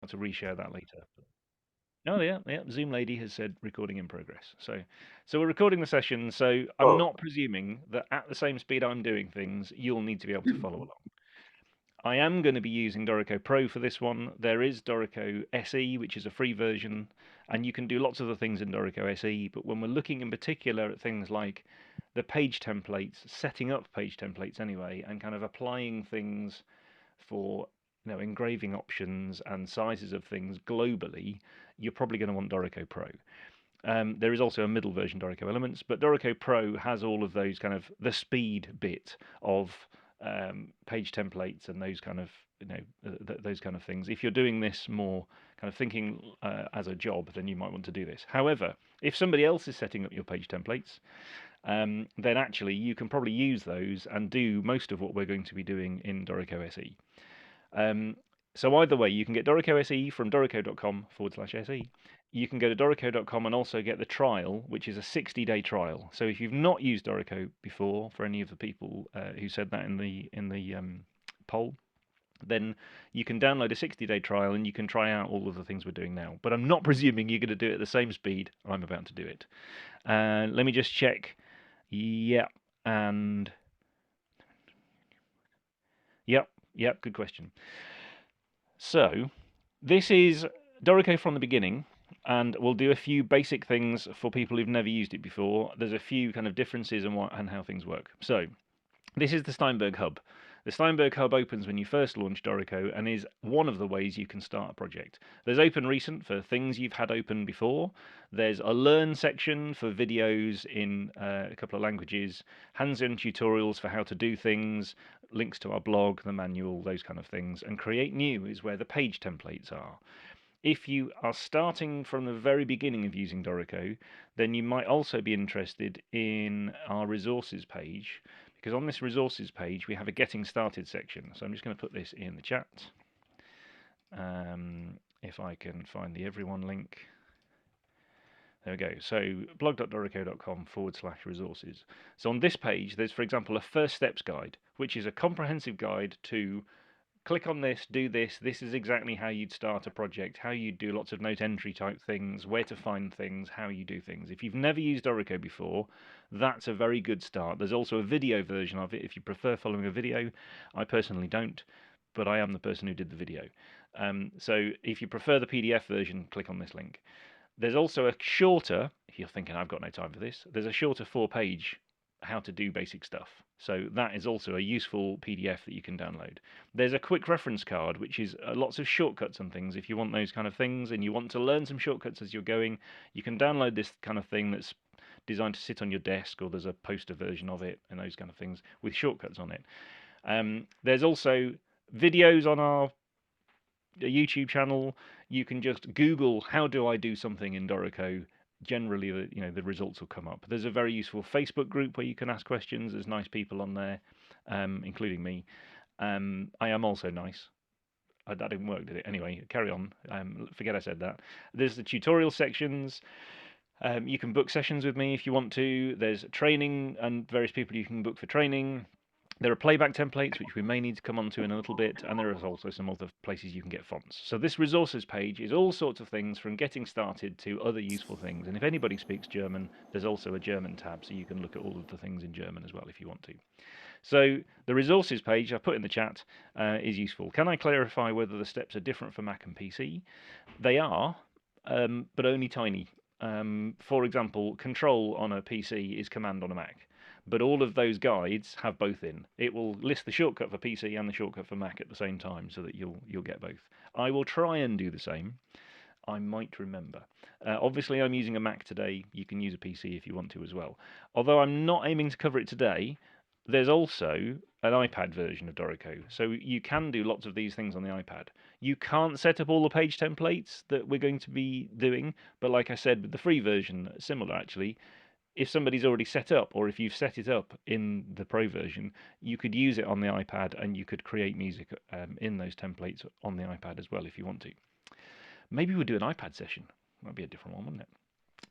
I'll have to reshare that later. Oh yeah, yeah. Zoom lady has said recording in progress. So we're recording the session. So I'm Oh, not presuming that at the same speed I'm doing things, you'll need to be able to follow along. I am going to be using Dorico Pro for this one. There is Dorico SE, which is a free version, and you can do lots of the things in Dorico SE. But when we're looking in particular at things like the page templates, setting up page templates anyway, and kind of applying things for engraving options and sizes of things globally, you're probably going to want Dorico Pro. There is also a middle version, Dorico Elements, but Dorico Pro has all of those kind of the speed bit of page templates and those kind of those kind of things. If you're doing this more kind of thinking as a job, then you might want to do this. However, if somebody else is setting up your page templates, then actually you can probably use those and do most of what we're going to be doing in Dorico SE. Um, so either way, you can get Dorico SE from dorico.com/SE. You can go to dorico.com and also get the trial, which is a 60-day trial. So if you've not used Dorico before, for any of the people who said that in the poll, then you can download a 60-day trial and you can try out all of the things we're doing now. But I'm not presuming you're going to do it at the same speed I'm about to do it. Let me just check. Yeah, and yep, yep, good question. So this is Dorico from the beginning, and we'll do a few basic things for people who've never used it before. There's a few kind of differences and how things work. So this is the Steinberg Hub. The Steinberg Hub opens when you first launch Dorico and is one of the ways you can start a project. There's Open Recent for things you've had open before. There's a Learn section for videos in a couple of languages, hands-on tutorials for how to do things, links to our blog, the manual, those kind of things. And Create New is where the page templates are. If you are starting from the very beginning of using Dorico, then you might also be interested in our resources page, because on this resources page we have a getting started section. So I'm just going to put this in the chat. If I can find the everyone link. There we go. So blog.dorico.com/resources. So on this page, there's, for example, a first steps guide, which is a comprehensive guide to click on this, do this. This is exactly how you'd start a project, how you do lots of note entry type things, where to find things, how you do things. If you've never used Dorico before, that's a very good start. There's also a video version of it if you prefer following a video. I personally don't, but I am the person who did the video. So if you prefer the PDF version, click on this link. There's also a shorter, if you're thinking I've got no time for this, there's a shorter 4-page how to do basic stuff. So that is also a useful PDF that you can download. There's a quick reference card, which is lots of shortcuts and things. If you want those kind of things and you want to learn some shortcuts as you're going, you can download this kind of thing that's designed to sit on your desk, or there's a poster version of it and those kind of things with shortcuts on it. There's also videos on our YouTube channel. You can just Google how do I do something in Dorico. Generally, the results will come up. There's a very useful Facebook group where you can ask questions. There's nice people on there, including me. I am also nice. That didn't work, did it? Anyway, carry on. Forget I said that. There's the tutorial sections. You can book sessions with me if you want to. There's training and various people you can book for training. There are playback templates, which we may need to come onto in a little bit, and there is also some other places you can get fonts. So this resources page is all sorts of things from getting started to other useful things. And if anybody speaks German, there's also a German tab, so you can look at all of the things in German as well if you want to. So the resources page I put in the chat is useful. Can I clarify whether the steps are different for Mac and PC? They are, but only tiny. For example, Control on a PC is Command on a Mac. But all of those guides have both in. It will list the shortcut for PC and the shortcut for Mac at the same time, so that you'll get both. I will try and do the same. I might remember. Obviously, I'm using a Mac today. You can use a PC if you want to as well. Although I'm not aiming to cover it today, there's also an iPad version of Dorico. So you can do lots of these things on the iPad. You can't set up all the page templates that we're going to be doing, but like I said, with the free version, similar actually, if somebody's already set up, or if you've set it up in the Pro version, you could use it on the iPad and you could create music in those templates on the iPad as well if you want to. Maybe we'll do an iPad session. Might be a different one, wouldn't it?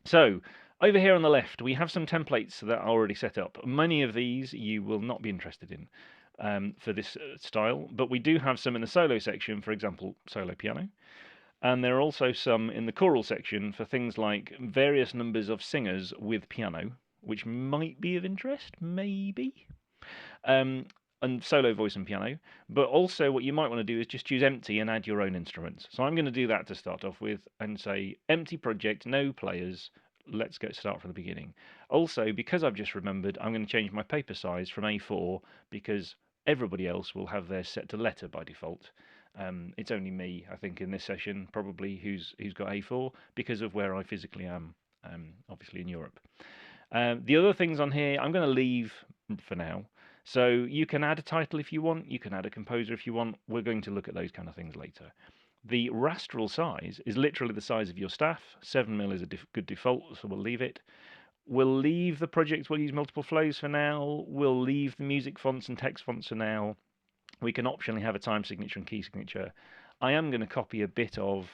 So, over here on the left, we have some templates that are already set up. Many of these you will not be interested in for this style, but we do have some in the solo section, for example, solo piano. And there are also some in the choral section for things like various numbers of singers with piano, which might be of interest, maybe. Um, and solo voice and piano. But also, what you might want to do is just choose empty and add your own instruments. So I'm going to do that to start off with and say empty project, no players. Let's get start from the beginning. Also, because I've just remembered, I'm going to change my paper size from A4 because everybody else will have theirs set to letter by default. It's only me, I think, in this session probably who's got A4 because of where I physically am, obviously in Europe. The other things on here I'm going to leave for now. So you can add a title if you want, you can add a composer if you want. We're going to look at those kind of things later. The rastral size is literally the size of your staff. 7mm is a good default, so we'll leave it. We'll leave the projects, we'll use multiple flows for now. We'll leave the music fonts and text fonts for now. We can optionally have a time signature and key signature. I am going to copy a bit of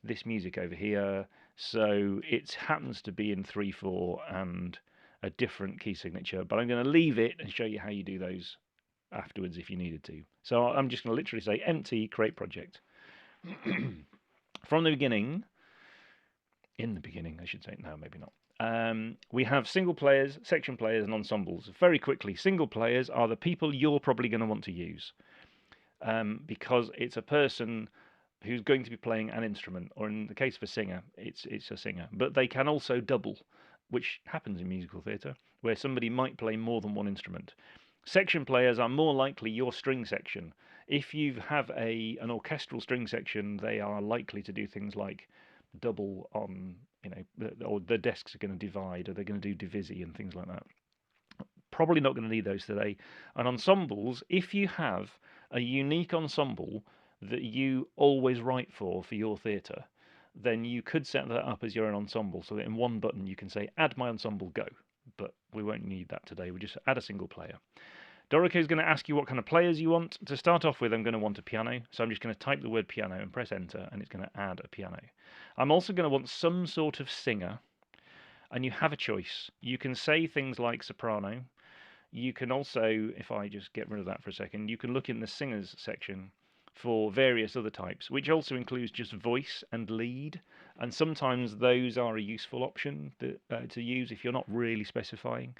this music over here, so it happens to be in 3/4 and a different key signature, but I'm going to leave it and show you how you do those afterwards if you needed to. So I'm just going to literally say empty, create project. From the beginning, in the beginning, I should say, no, maybe not. We have single players, section players, and ensembles. Very quickly, single players are the people you're probably going to want to use because it's a person who's going to be playing an instrument, or in the case of a singer, it's a singer. But they can also double, which happens in musical theatre, where somebody might play more than one instrument. Section players are more likely your string section. If you have an orchestral string section, they are likely to do things like double on, or the desks are going to divide, or they're going to do divisi and things like that. Probably not going to need those today. And ensembles, if you have a unique ensemble that you always write for your theatre, then you could set that up as your own ensemble so that in one button you can say add my ensemble, go. But we won't need that today. We'll just add a single player. Dorico is going to ask you what kind of players you want. To start off with, I'm going to want a piano. So I'm just going to type the word piano and press enter, and it's going to add a piano. I'm also going to want some sort of singer, and you have a choice. You can say things like soprano. You can also, if I just get rid of that for a second, you can look in the singers section for various other types, which also includes just voice and lead. And sometimes those are a useful option to use if you're not really specifying.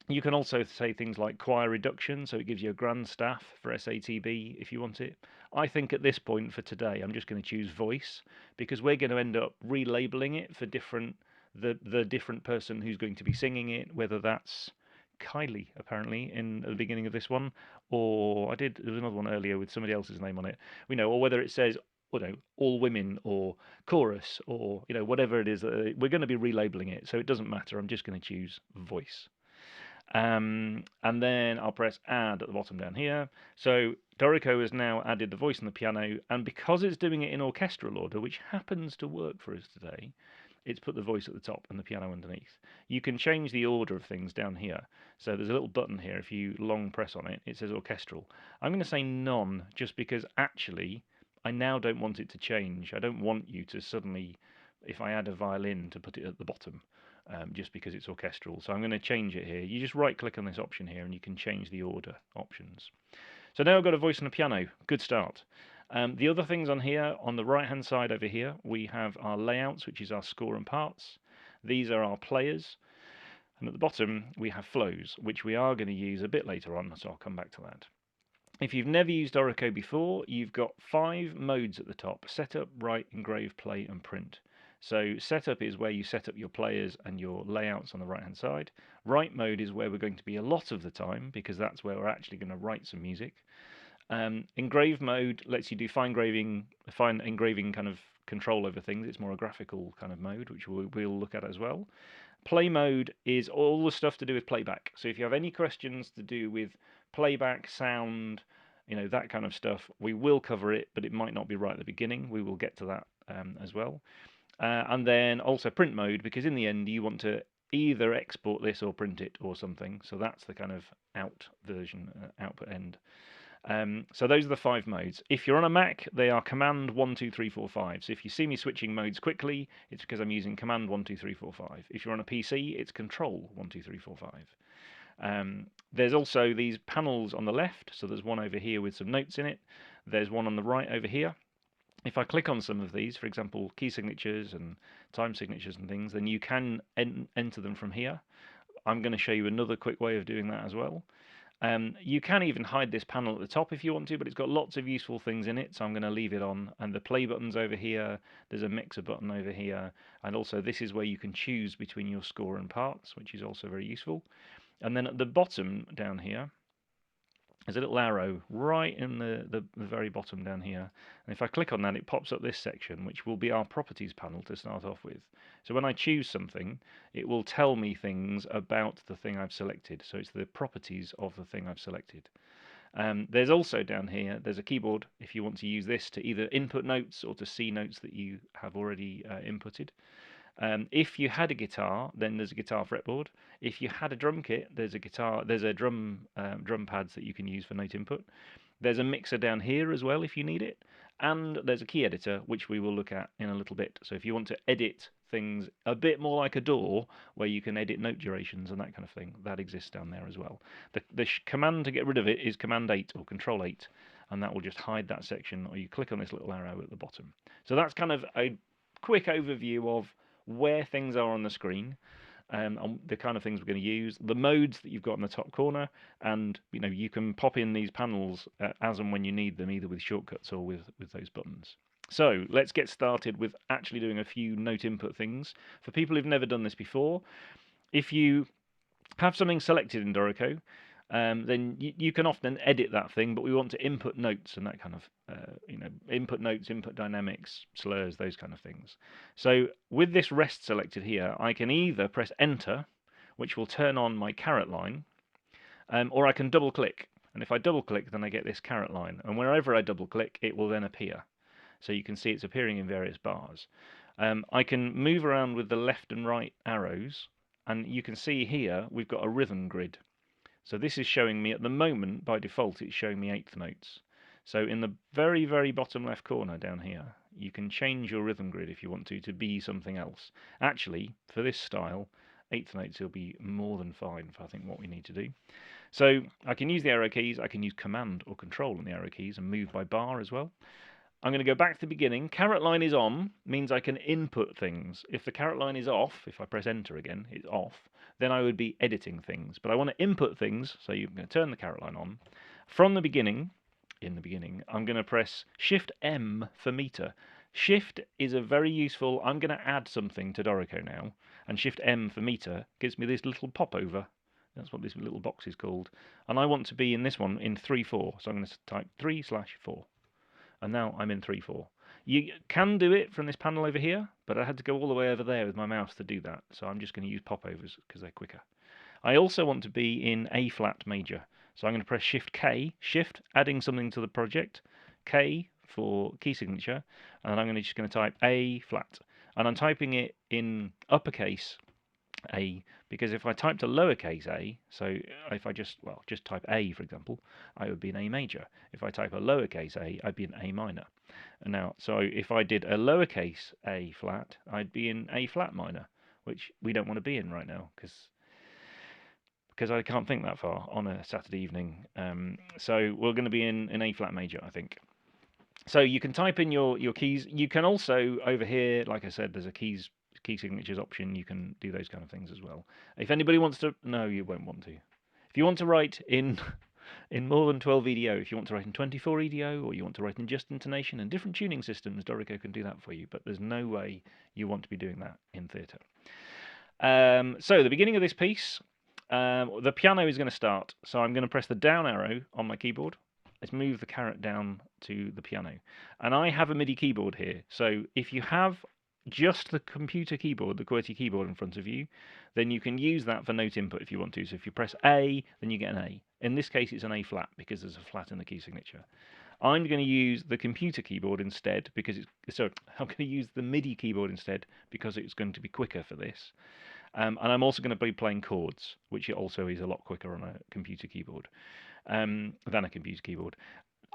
You can also say things like choir reduction, so it gives you a grand staff for SATB if you want it. I think at this point for today, I'm just going to choose voice because we're going to end up relabeling it for the different person who's going to be singing it, whether that's Kylie apparently in the beginning of this one, or there was another one earlier with somebody else's name on it. Or whether it says all women or chorus or whatever it is. We're going to be relabeling it, so it doesn't matter. I'm just going to choose voice. And then I'll press add at the bottom down here. So Dorico has now added the voice and the piano, and because it's doing it in orchestral order, which happens to work for us today, it's put the voice at the top and the piano underneath. You can change the order of things down here. So there's a little button here. If you long press on it, it says orchestral. I'm going to say none, just because actually I now don't want it to change. I don't want you to suddenly, if I add a violin, to put it at the bottom. Just because it's orchestral. So I'm going to change it here. You just right click on this option here and you can change the order options. So now I've got a voice and a piano. Good start. The other things on here, on the right hand side over here, we have our layouts, which is our score and parts. These are our players. And at the bottom, we have flows, which we are going to use a bit later on, so I'll come back to that. If you've never used Dorico before, you've got 5 modes at the top: setup, write, engrave, play, and print. So setup is where you set up your players and your layouts on the right hand side. Write mode is where we're going to be a lot of the time because that's where we're actually going to write some music. Engrave mode lets you do fine engraving kind of control over things. It's more a graphical kind of mode, which we'll look at as well. Play mode is all the stuff to do with playback. So if you have any questions to do with playback, sound, that kind of stuff, we will cover it, but it might not be right at the beginning. We will get to that as well. And then also print mode, because in the end you want to either export this or print it or something. So that's the kind of out version, output end. So those are the 5 modes. If you're on a Mac, they are command 1, 2, 3, 4, 5. So if you see me switching modes quickly, it's because I'm using command 1, 2, 3, 4, 5. If you're on a PC, it's control 1, 2, 3, 4, 5. There's also these panels on the left. So there's one over here with some notes in it. There's one on the right over here. If I click on some of these, for example, key signatures and time signatures and things, then you can enter them from here. I'm going to show you another quick way of doing that as well. You can even hide this panel at the top if you want to, but it's got lots of useful things in it, so I'm going to leave it on. And the play button's over here, there's a mixer button over here, and also this is where you can choose between your score and parts, which is also very useful. And then at the bottom down here, there's a little arrow right in the very bottom down here. And if I click on that, it pops up this section, which will be our properties panel to start off with. So when I choose something, it will tell me things about the thing I've selected. So it's the properties of the thing I've selected. There's also down here, there's a keyboard if you want to use this to either input notes or to see notes that you have already inputted. If you had a guitar, then there's a guitar fretboard. If you had a drum kit, there's a guitar. There's a drum pads that you can use for note input. There's a mixer down here as well if you need it, and there's a key editor which we will look at in a little bit. So if you want to edit things a bit more like a DAW, where you can edit note durations and that kind of thing, that exists down there as well. The command to get rid of it is Command 8 or Control 8, and that will just hide that section. Or you click on this little arrow at the bottom. So that's kind of a quick overview of where things are on the screen, and the kind of things we're going to use, the modes that you've got in the top corner, and you can pop in these panels as and when you need them, either with shortcuts or with those buttons. So let's get started with actually doing a few note input things. For people who've never done this before, if you have something selected in Dorico, then you can often edit that thing, but we want to input notes and that kind of, input notes, input dynamics, slurs, those kind of things. So with this rest selected here, I can either press enter, which will turn on my caret line, or I can double click. And if I double click, then I get this caret line. And wherever I double click, it will then appear. So you can see it's appearing in various bars. I can move around with the left and right arrows, and you can see here we've got a rhythm grid. So this is showing me at the moment, by default, it's showing me eighth notes. So in the very, very bottom left corner down here, you can change your rhythm grid if you want to be something else. Actually, for this style, eighth notes will be more than fine for I think what we need to do. So I can use the arrow keys, I can use Command or Control on the arrow keys and move by bar as well. I'm going to go back to the beginning. Caret line is on, means I can input things. If the caret line is off, if I press enter again, it's off, then I would be editing things. But I want to input things, so you're going to turn the caret line on. From the beginning, I'm going to press Shift M for meter. Shift is a very useful, I'm going to add something to Dorico now, and Shift M for meter gives me this little popover. That's what this little box is called. And I want to be in this one in 3/4, so I'm going to type 3/4. And now I'm in 3/4. You can do it from this panel over here, but I had to go all the way over there with my mouse to do that, so I'm just going to use popovers because they're quicker. I also want to be in A flat major, so I'm going to press Shift K, Shift, adding something to the project, K for key signature, and I'm just going to type A flat. And I'm typing it in uppercase A, because if I typed a lowercase a, so if I just type A, for example, I would be in A major. If I type a lowercase a, I'd be in A minor. And now, so if I did a lowercase a flat, I'd be in A flat minor, which we don't want to be in right now, because I can't think that far on a Saturday evening. So we're going to be in A flat major, I think. So you can type in your keys. You can also, over here, like I said, there's a key signatures option. You can do those kind of things as well. If anybody wants to, no, you won't want to. If you want to write in more than 12 EDO, if you want to write in 24 EDO, or you want to write in just intonation and different tuning systems, Dorico can do that for you. But there's no way you want to be doing that in theatre. So the beginning of this piece, the piano is going to start. So I'm going to press the down arrow on my keyboard. Let's move the caret down to the piano. And I have a MIDI keyboard here. So if you have just the computer keyboard, the QWERTY keyboard in front of you, then you can use that for note input if you want to. So if you press A, then you get an A. In this case, it's an A flat because there's a flat in the key signature. I'm going to use the computer keyboard instead because I'm going to use the MIDI keyboard instead because it's going to be quicker for this. And I'm also going to be playing chords, which also is a lot quicker on a computer keyboard than a computer keyboard.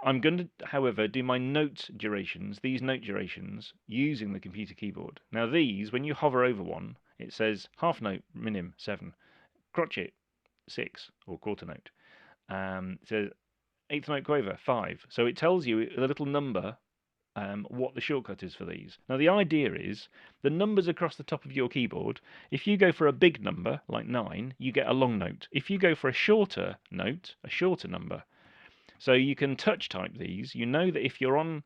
I'm going to, however, do my note durations, these note durations, using the computer keyboard. Now these, when you hover over one, it says half note, minim, 7, crotchet, 6, or quarter note. It says eighth note quaver, 5. So it tells you the little number what the shortcut is for these. Now, the idea is the numbers across the top of your keyboard, if you go for a big number, like 9, you get a long note. If you go for a shorter note, a shorter number, so you can touch type these, you know that if you're on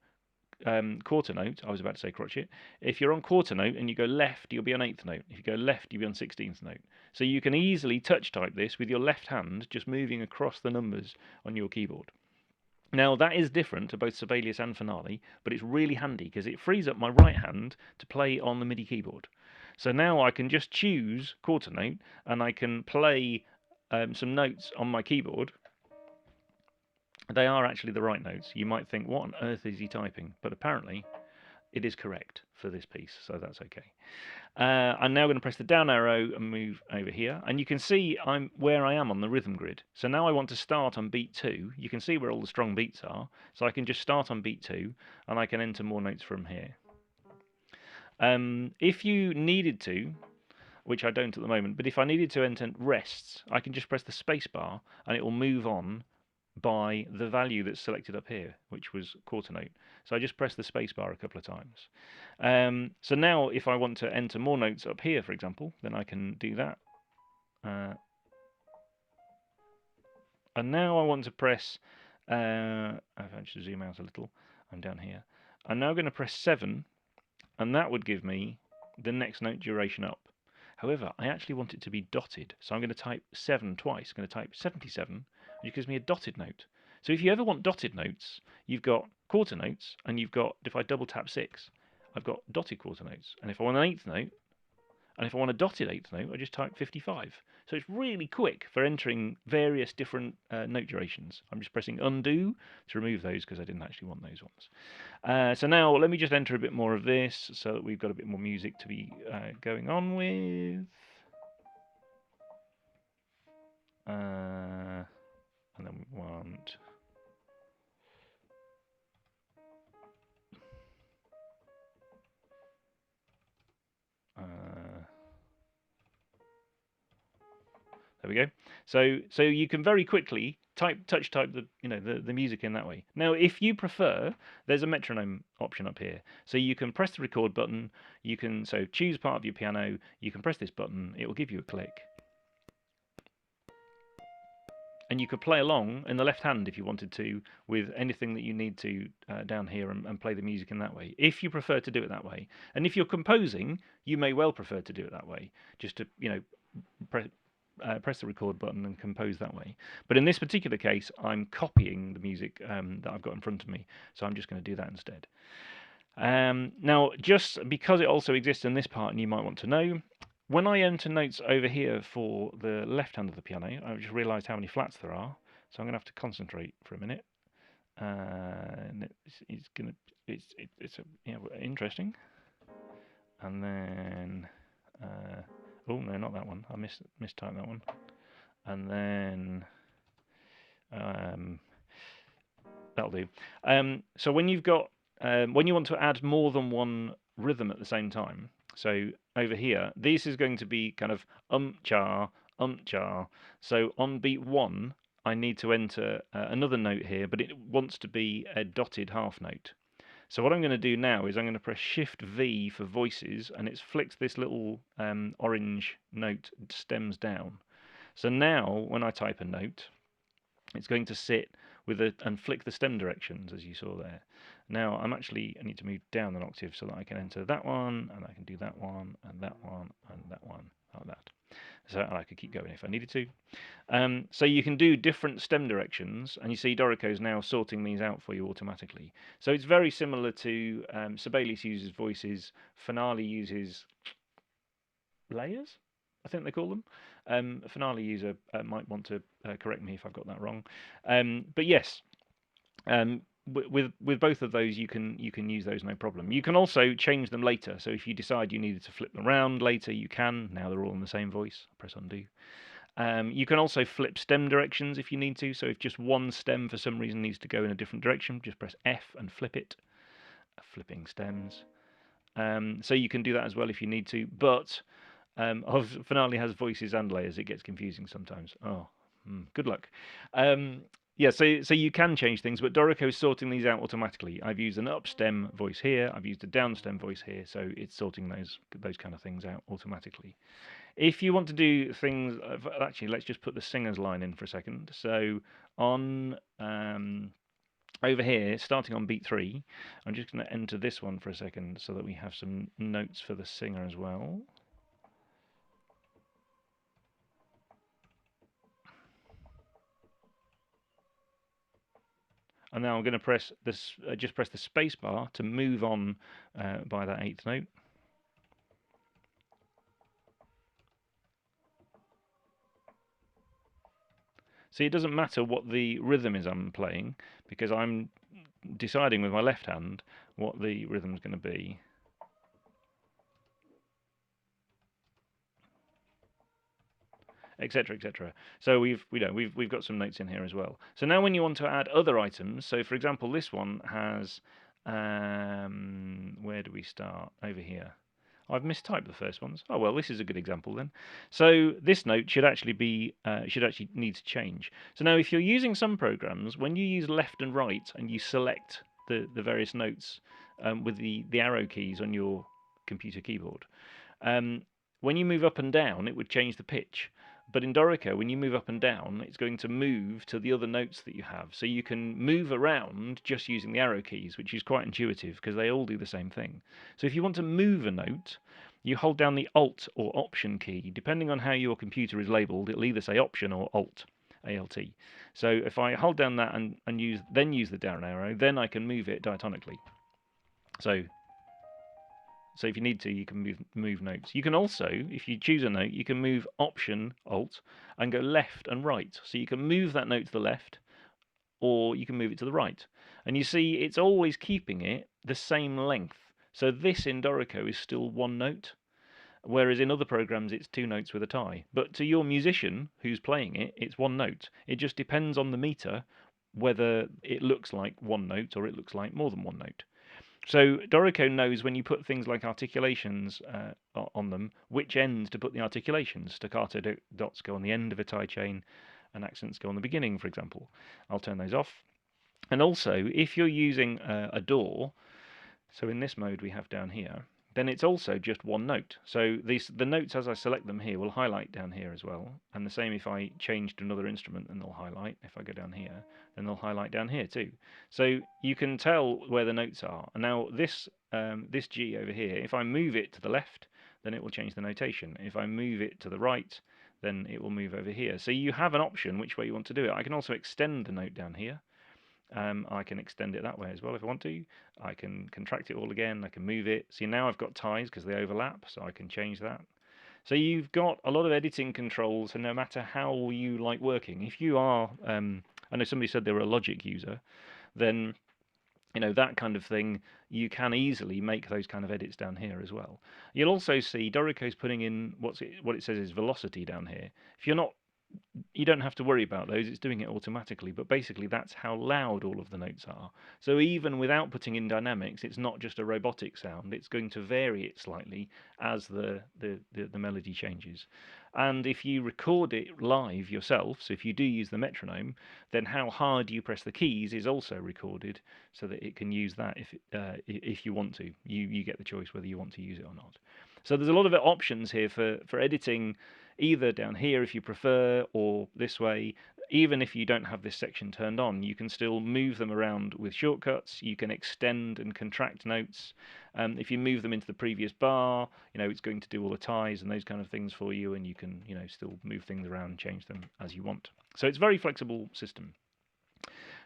quarter note, I was about to say crotchet, if you're on quarter note and you go left, you'll be on 8th note. If you go left, you'll be on 16th note. So you can easily touch type this with your left hand, just moving across the numbers on your keyboard. Now, that is different to both Sibelius and Finale, but it's really handy because it frees up my right hand to play on the MIDI keyboard. So now I can just choose quarter note and I can play some notes on my keyboard. They are actually the right notes. You might think, what on earth is he typing? But apparently, it is correct for this piece, so that's okay. I'm now going to press the down arrow and move over here, and you can see I'm where I am on the rhythm grid. So now I want to start on beat 2. You can see where all the strong beats are, so I can just start on beat 2, and I can enter more notes from here. If you needed to, which I don't at the moment, but if I needed to enter rests, I can just press the space bar, and it will move on by the value that's selected up here, which was quarter note. So I just press the spacebar a couple of times. So now if I want to enter more notes up here, for example, then I can do that. And now I want to press, I've actually zoom out a little, I'm down here. I'm now going to press 7, and that would give me the next note duration up. However, I actually want it to be dotted, so I'm going to type 7 twice. I'm going to type 77, which gives me a dotted note. So if you ever want dotted notes, you've got quarter notes, and you've got, if I double tap 6, I've got dotted quarter notes. And if I want an 8th note, and if I want a dotted 8th note, I just type 55. So it's really quick for entering various different note durations. I'm just pressing undo to remove those because I didn't actually want those ones. So now let me just enter a bit more of this so that we've got a bit more music to be going on with. And then we want... there we go. So you can very quickly touch type the music in that way. Now, if you prefer, there's a metronome option up here. So you can press the record button. You can choose part of your piano. You can press this button. It will give you a click. And you could play along in the left hand if you wanted to with anything that you need to down here and play the music in that way, if you prefer to do it that way. And if you're composing, you may well prefer to do it that way, just to press the record button and compose that way. But in this particular case, I'm copying the music that I've got in front of me, so I'm just going to do that instead. Now, just because it also exists in this part, and you might want to know, when I enter notes over here for the left hand of the piano, I've just realised how many flats there are, so I'm going to have to concentrate for a minute. And it's interesting. And then, oh no, not that one. I mistyped that one. And then, that'll do. So when you've got, when you want to add more than one rhythm at the same time, so over here, this is going to be kind of cha. So on beat 1, I need to enter another note here, but it wants to be a dotted half note. So what I'm going to do now is I'm going to press Shift V for voices, and it's flicked this little orange note stems down. So now when I type a note, it's going to sit with and flick the stem directions, as you saw there. Now I need to move down an octave so that I can enter that one, and I can do that one, and that one, and that one, like that. So I could keep going if I needed to. So you can do different stem directions, and you see Dorico is now sorting these out for you automatically. So it's very similar to Sibelius uses voices, Finale uses layers, I think they call them. Finale user might want to correct me if I've got that wrong. But yes, with both of those, you can use those no problem. You can also change them later. So if you decide you needed to flip them around later, you can. Now they're all in the same voice. Press undo. You can also flip stem directions if you need to. So if just one stem for some reason needs to go in a different direction, just press F and flip it. Flipping stems. So you can do that as well if you need to. But Finale has voices and layers. It gets confusing sometimes. Oh, good luck. Yeah, so you can change things, but Dorico is sorting these out automatically. I've used an up stem voice here, I've used a down stem voice here, so it's sorting those kind of things out automatically. If you want to do things, actually, let's just put the singer's line in for a second. So on over here, starting on beat 3, I'm just going to enter this one for a second so that we have some notes for the singer as well. And now I'm going to press this, just press the space bar to move on by that 8th note. See, it doesn't matter what the rhythm is I'm playing, because I'm deciding with my left hand what the rhythm is going to be. Etc. etc. So we've got some notes in here as well. So now when you want to add other items, so for example this one has where do we start? Over here. I've mistyped the first ones. Oh well, this is a good example then. So this note should actually be should actually need to change. So now if you're using some programs, when you use left and right and you select the various notes with the arrow keys on your computer keyboard, when you move up and down, it would change the pitch. But in Dorico, when you move up and down, it's going to move to the other notes that you have. So you can move around just using the arrow keys, which is quite intuitive because they all do the same thing. So if you want to move a note, you hold down the Alt or Option key. Depending on how your computer is labeled, it'll either say Option or Alt, ALT. So if I hold down that and then use the down arrow, then I can move it diatonically. So if you need to, you can move notes. You can also, if you choose a note, you can move Option Alt and go left and right. So you can move that note to the left, or you can move it to the right. And you see, it's always keeping it the same length. So this in Dorico is still one note, whereas in other programs it's two notes with a tie. But to your musician who's playing it, it's one note. It just depends on the meter whether it looks like one note or it looks like more than one note. So Dorico knows when you put things like articulations on them, which end to put the articulations. Staccato dots go on the end of a tie chain, and accents go on the beginning, for example. I'll turn those off. And also, if you're using a door, so in this mode we have down here, then it's also just one note. So the notes as I select them here will highlight down here as well. And the same if I change to another instrument, then they'll highlight. If I go down here, then they'll highlight down here too. So you can tell where the notes are. And now this G over here, if I move it to the left, then it will change the notation. If I move it to the right, then it will move over here. So you have an option which way you want to do it. I can also extend the note down here. I can extend it that way as well if I want to. I can contract it all again. I can move it. See, now I've got ties because they overlap, so I can change that. So you've got a lot of editing controls, and no matter how you like working, if you are, I know somebody said they were a Logic user, then that kind of thing, you can easily make those kind of edits down here as well. You'll also see Dorico's putting in what it says is velocity down here. If you're not you don't have to worry about those, it's doing it automatically, but basically that's how loud all of the notes are. So even without putting in dynamics, it's not just a robotic sound, it's going to vary it slightly as the melody changes. And if you record it live yourself, so if you do use the metronome, then how hard you press the keys is also recorded so that it can use that if you want to. You get the choice whether you want to use it or not. So there's a lot of options here for editing, either down here if you prefer, or this way. Even if you don't have this section turned on, you can still move them around with shortcuts. You can extend and contract notes. If you move them into the previous bar, it's going to do all the ties and those kind of things for you, and you can, still move things around and change them as you want. So it's a very flexible system.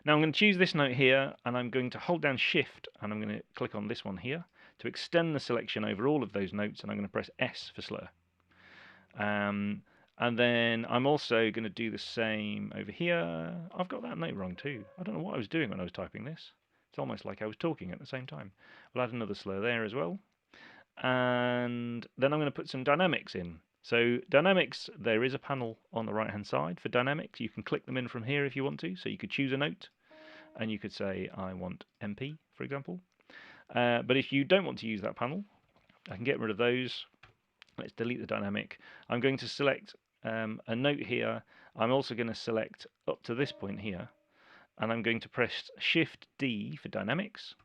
Now I'm going to choose this note here, and I'm going to hold down Shift, and I'm going to click on this one here to extend the selection over all of those notes, and I'm going to press S for slur. And then I'm also going to do the same over here. I've got that note wrong too. I don't know what I was doing when I was typing this. It's almost like I was talking at the same time. We'll add another slur there as well. And then I'm going to put some dynamics in. So dynamics, there is a panel on the right hand side for dynamics. You can click them in from here if you want to. So you could choose a note and you could say I want MP, for example. But if you don't want to use that panel, I can get rid of those. Let's delete the dynamic. I'm going to select a note here. I'm also going to select up to this point here. and I'm going to press Shift D for dynamics,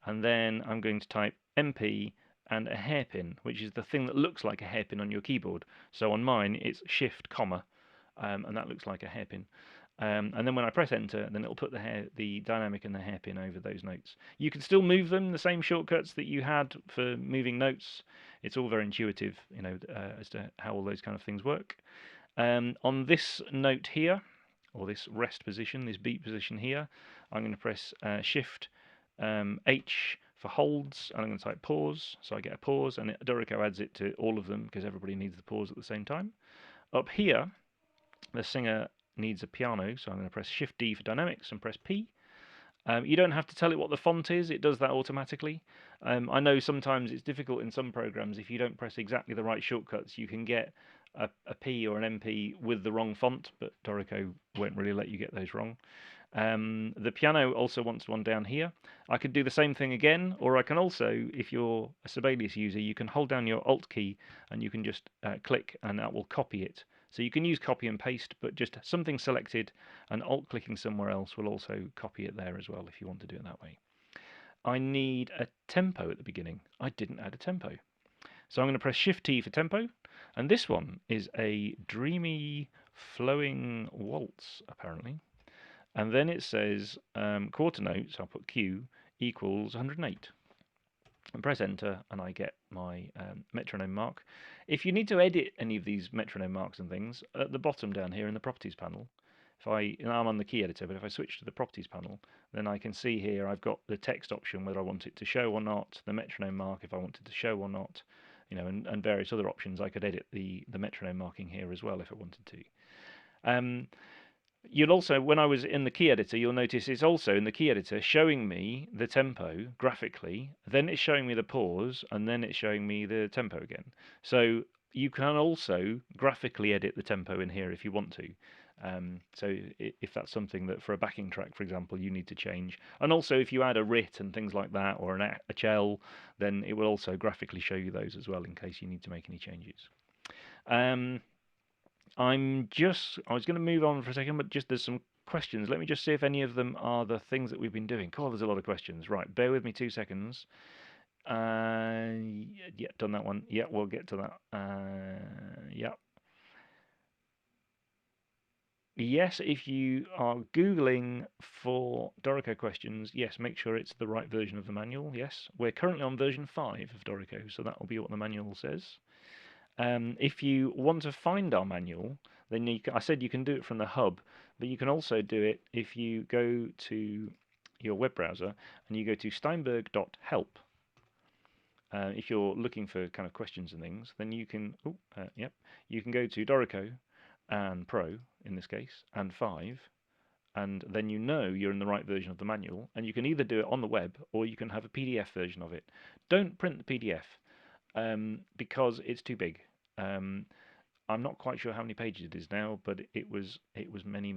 and then I'm going to type MP and a hairpin, which is the thing that looks like a hairpin on your keyboard. So on mine, it's Shift, comma, and that looks like a hairpin. And then when I press enter, then it'll put the dynamic and the hairpin over those notes. You can still move them, the same shortcuts that you had for moving notes. It's all very intuitive, as to how all those kind of things work. On this note here, or this rest position, this beat position here, I'm going to press Shift H for holds, and I'm going to type pause, so I get a pause, and Dorico adds it to all of them because everybody needs the pause at the same time. Up here, the singer needs a piano, so I'm going to press Shift D for dynamics and press P. You don't have to tell it what the font is, it does that automatically. I know sometimes it's difficult in some programs. If you don't press exactly the right shortcuts, you can get a P or an MP with the wrong font, but Dorico won't really let you get those wrong. The piano also wants one down here. I could do the same thing again, or I can also, if you're a Sibelius user, you can hold down your Alt key and you can just click and that will copy it. So you can use copy and paste, but just something selected and Alt clicking somewhere else will also copy it there as well if you want to do it that way. I need a tempo at the beginning. I didn't add a tempo. So I'm going to press Shift T for tempo, and this one is a dreamy, flowing waltz, apparently. And then it says quarter notes, I'll put Q, equals 108. And press enter, and I get my metronome mark. If you need to edit any of these metronome marks and things, at the bottom down here in the properties panel, I'm on the key editor, but if I switch to the properties panel, then I can see here I've got the text option, whether I want it to show or not, the metronome mark if I wanted to show or not, and various other options. I could edit the metronome marking here as well if I wanted to. You'll also, when I was in the key editor, you'll notice it's also in the key editor showing me the tempo graphically, then it's showing me the pause, and then it's showing me the tempo again. So you can also graphically edit the tempo in here if you want to. So if that's something that for a backing track, for example, you need to change. And also if you add a writ and things like that, or a cell, then it will also graphically show you those as well in case you need to make any changes. I was going to move on for a second, but there's some questions. Let me just see if any of them are the things that we've been doing. Cool, there's a lot of questions. Right, bear with me 2 seconds. Yeah, done that one. Yeah, we'll get to that. Yeah. Yes, if you are Googling for Dorico questions, yes, make sure it's the right version of the manual. Yes, we're currently on version 5 of Dorico, so that will be what the manual says. If you want to find our manual, then I said you can do it from the hub, but you can also do it if you go to your web browser and you go to steinberg.help. If you're looking for kind of questions and things, then you can, you can go to Dorico and Pro in this case and 5, and then you're in the right version of the manual, and you can either do it on the web or you can have a PDF version of it. Don't print the PDF because it's too big. I'm not quite sure how many pages it is now, but it was many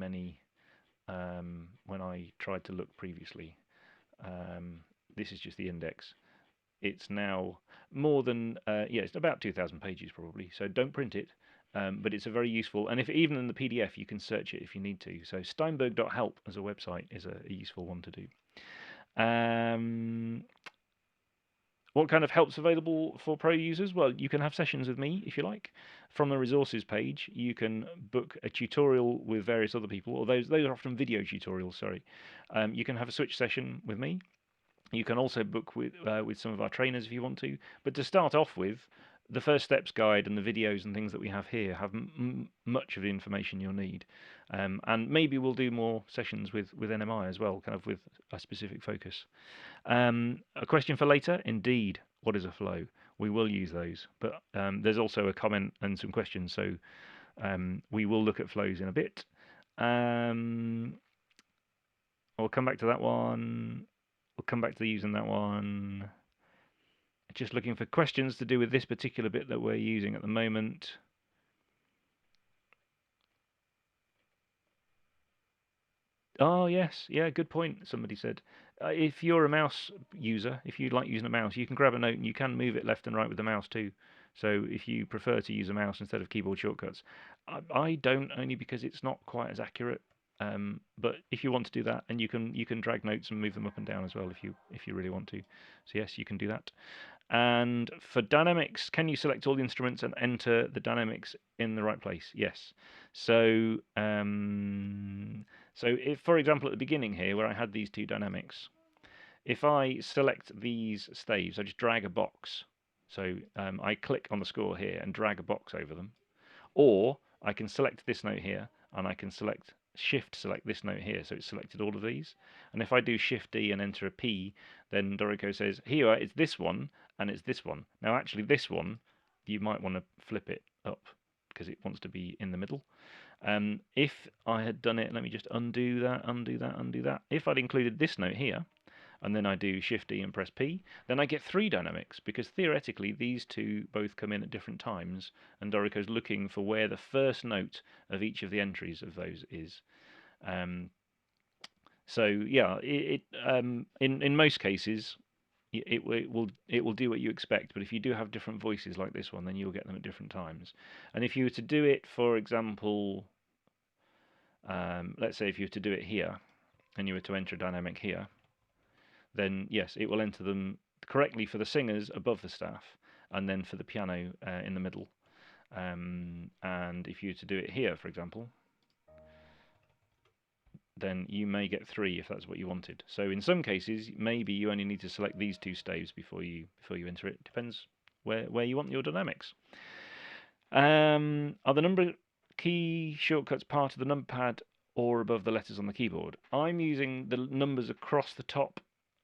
when I tried to look previously. This is just the index. It's now more than it's about 2,000 pages probably. So don't print it, but it's a very useful. And if even in the PDF you can search it if you need to. So Steinberg.help as a website is a useful one to do. What kind of help's available for pro users? Well, you can have sessions with me if you like. From the resources page, you can book a tutorial with various other people, or those are often video tutorials, sorry. You can have a switch session with me. You can also book with some of our trainers if you want to. But to start off with, the first steps guide and the videos and things that we have here have much of the information you'll need. And maybe we'll do more sessions with NMI as well, kind of with a specific focus. A question for later, indeed, what is a flow? We will use those, but there's also a comment and some questions, so we will look at flows in a bit. I'll come back to that one. We'll come back to using that one. Just looking for questions to do with this particular bit that we're using at the moment. Oh, yes. Yeah, good point, somebody said. If you're a mouse user, if you like using a mouse, you can grab a note and you can move it left and right with the mouse too. So if you prefer to use a mouse instead of keyboard shortcuts, I don't, only because it's not quite as accurate. But if you want to do that, and you can drag notes and move them up and down as well if you really want to. So yes, you can do that. And for dynamics, can you select all the instruments and enter the dynamics in the right place? Yes. So so if, for example, at the beginning here where I had these two dynamics, if I select these staves, I just drag a box. So I click on the score here and drag a box over them. Or I can select this note here, and I can Shift select this note here, so it's selected all of these. And if I do Shift D and enter a P, then Dorico says, here it's this one, and it's this one. Now actually this one, you might want to flip it up, because it wants to be in the middle. If I had done it, let me just undo that, undo that, undo that. If I'd included this note here, and then I do Shift D and press P, then I get 3 dynamics, because theoretically these two both come in at different times, and Dorico's looking for where the first note of each of the entries of those is. So yeah, in most cases it will do what you expect, but if you do have different voices like this one, then you'll get them at different times. And if you were to do it, for example, let's say if you were to do it here, and you were to enter a dynamic here, then yes, it will enter them correctly for the singers above the staff, and then for the piano in the middle. And if you were to do it here, for example, then you may get 3 if that's what you wanted. So in some cases, maybe you only need to select these 2 staves before you enter it. Depends where you want your dynamics. Are the number key shortcuts part of the number pad or above the letters on the keyboard? I'm using the numbers across the top,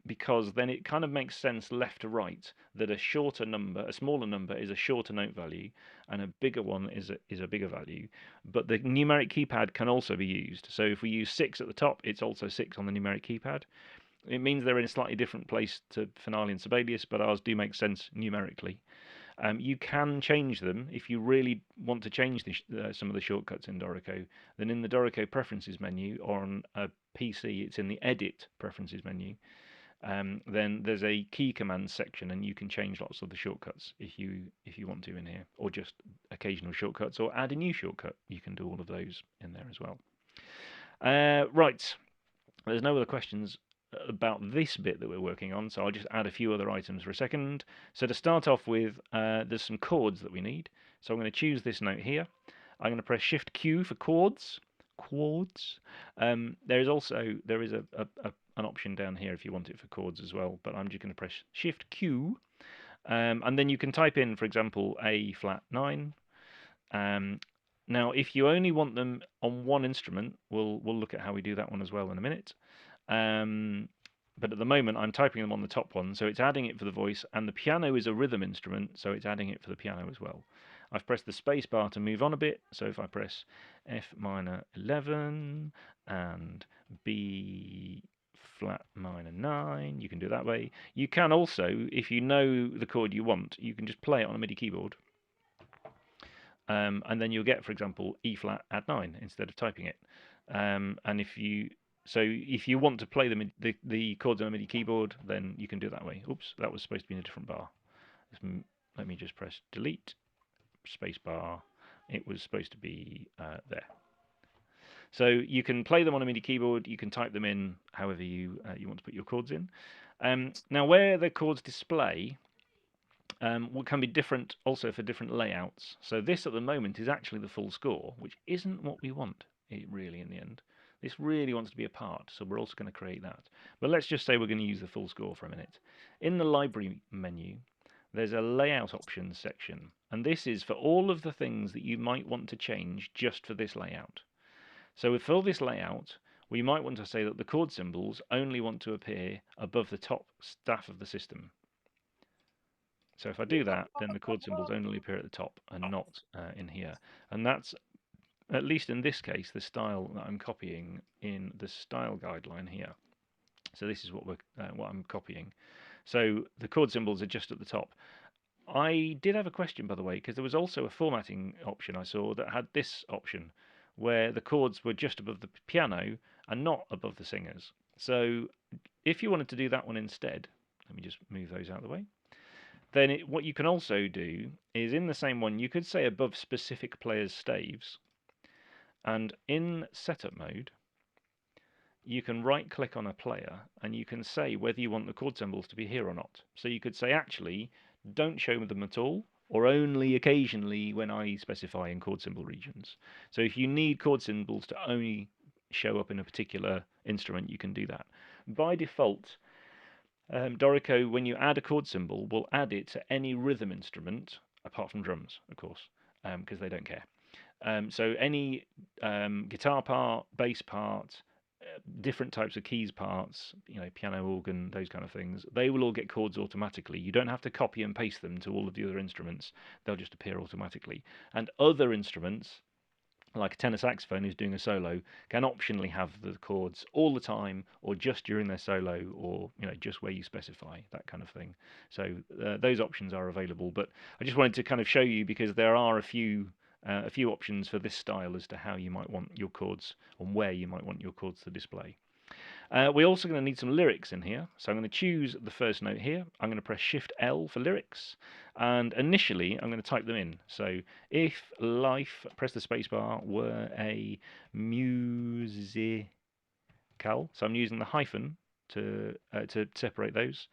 because then it kind of makes sense left to right that a shorter number, a smaller number, is a shorter note value, and a bigger one is a bigger value. But the numeric keypad can also be used. So if we use 6 at the top, it's also 6 on the numeric keypad. It means they're in a slightly different place to Finale and Sibelius, but ours do make sense numerically. You can change them if you really want to change some of the shortcuts in Dorico. Then in the Dorico Preferences menu, or on a PC, it's in the Edit Preferences menu. Then there's a key commands section, and you can change lots of the shortcuts if you want to in here, or just occasional shortcuts, or add a new shortcut. You can do all of those in there as well. Right, there's no other questions about this bit that we're working on, so I'll just add a few other items for a second. So to start off with, there's some chords that we need. So I'm going to choose this note here. I'm going to press Shift Q for chords. There is an option down here if you want it for chords as well, but I'm just going to press Shift Q, and then you can type in, for example, A flat 9. Now, if you only want them on one instrument, we'll look at how we do that one as well in a minute. But at the moment, I'm typing them on the top one, so it's adding it for the voice, and the piano is a rhythm instrument, so it's adding it for the piano as well. I've pressed the space bar to move on a bit, so if I press F minor 11 and B flat minor 9, you can do it that way. You can also, if you know the chord you want, you can just play it on a MIDI keyboard. And then you'll get, for example, E flat add 9 instead of typing it. And if you want to play the chords on a MIDI keyboard, then you can do it that way. Oops, that was supposed to be in a different bar. Let me just press delete, space bar. It was supposed to be there. So you can play them on a MIDI keyboard. You can type them in however you want to put your chords in. Now, where the chords display can be different also for different layouts. So this at the moment is actually the full score, which isn't what we want really in the end. This really wants to be a part, so we're also going to create that. But let's just say we're going to use the full score for a minute. In the library menu, there's a layout options section, and this is for all of the things that you might want to change just for this layout. So for this layout, we might want to say that the chord symbols only want to appear above the top staff of the system. So if I do that, then the chord symbols only appear at the top and not in here. And that's, at least in this case, the style that I'm copying in the style guideline here. So this is what I'm copying. So the chord symbols are just at the top. I did have a question, by the way, because there was also a formatting option I saw that had this option, where the chords were just above the piano and not above the singers. So if you wanted to do that one instead, let me just move those out of the way. Then what you can also do is, in the same one, you could say above specific players' staves. And in setup mode, you can right click on a player and you can say whether you want the chord symbols to be here or not. So you could say, actually, don't show them at all, or only occasionally when I specify in chord symbol regions. So if you need chord symbols to only show up in a particular instrument, you can do that. By default, Dorico, when you add a chord symbol, will add it to any rhythm instrument, apart from drums, of course, because they don't care. So any guitar part, bass part, different types of keys parts, piano, organ, those kind of things, they will all get chords automatically. You don't have to copy and paste them to all of the other instruments. They'll just appear automatically. And other instruments, like a tenor saxophone who's doing a solo, can optionally have the chords all the time, or just during their solo, or just where you specify, that kind of thing. So those options are available. But I just wanted to kind of show you, because there are a few options for this style as to how you might want your chords and where you might want your chords to display. We're also going to need some lyrics in here. So I'm going to choose the first note here. I'm going to press Shift L for lyrics. And initially, I'm going to type them in. So if life, press the spacebar, were a musical. So I'm using the hyphen to separate those.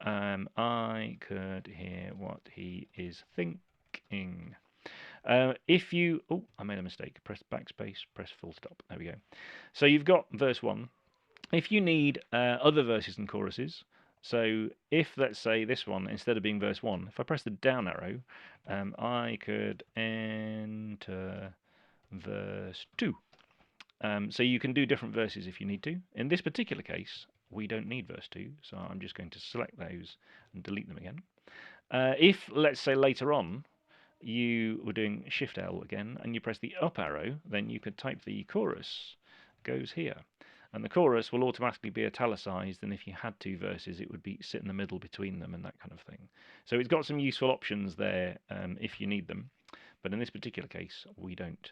I could hear what he is thinking. If you, I made a mistake. Press backspace, press full stop. There we go. So you've got verse 1. If you need other verses and choruses, so if, let's say, this one, instead of being verse 1, if I press the down arrow, I could enter verse 2. So you can do different verses if you need to. In this particular case, we don't need verse 2, so I'm just going to select those and delete them again. If, let's say, later on, you were doing Shift L again, and you press the up arrow, then you could type the chorus goes here. And the chorus will automatically be italicized, and if you had two verses, it would be sit in the middle between them and that kind of thing. So it's got some useful options there if you need them, but in this particular case, we don't.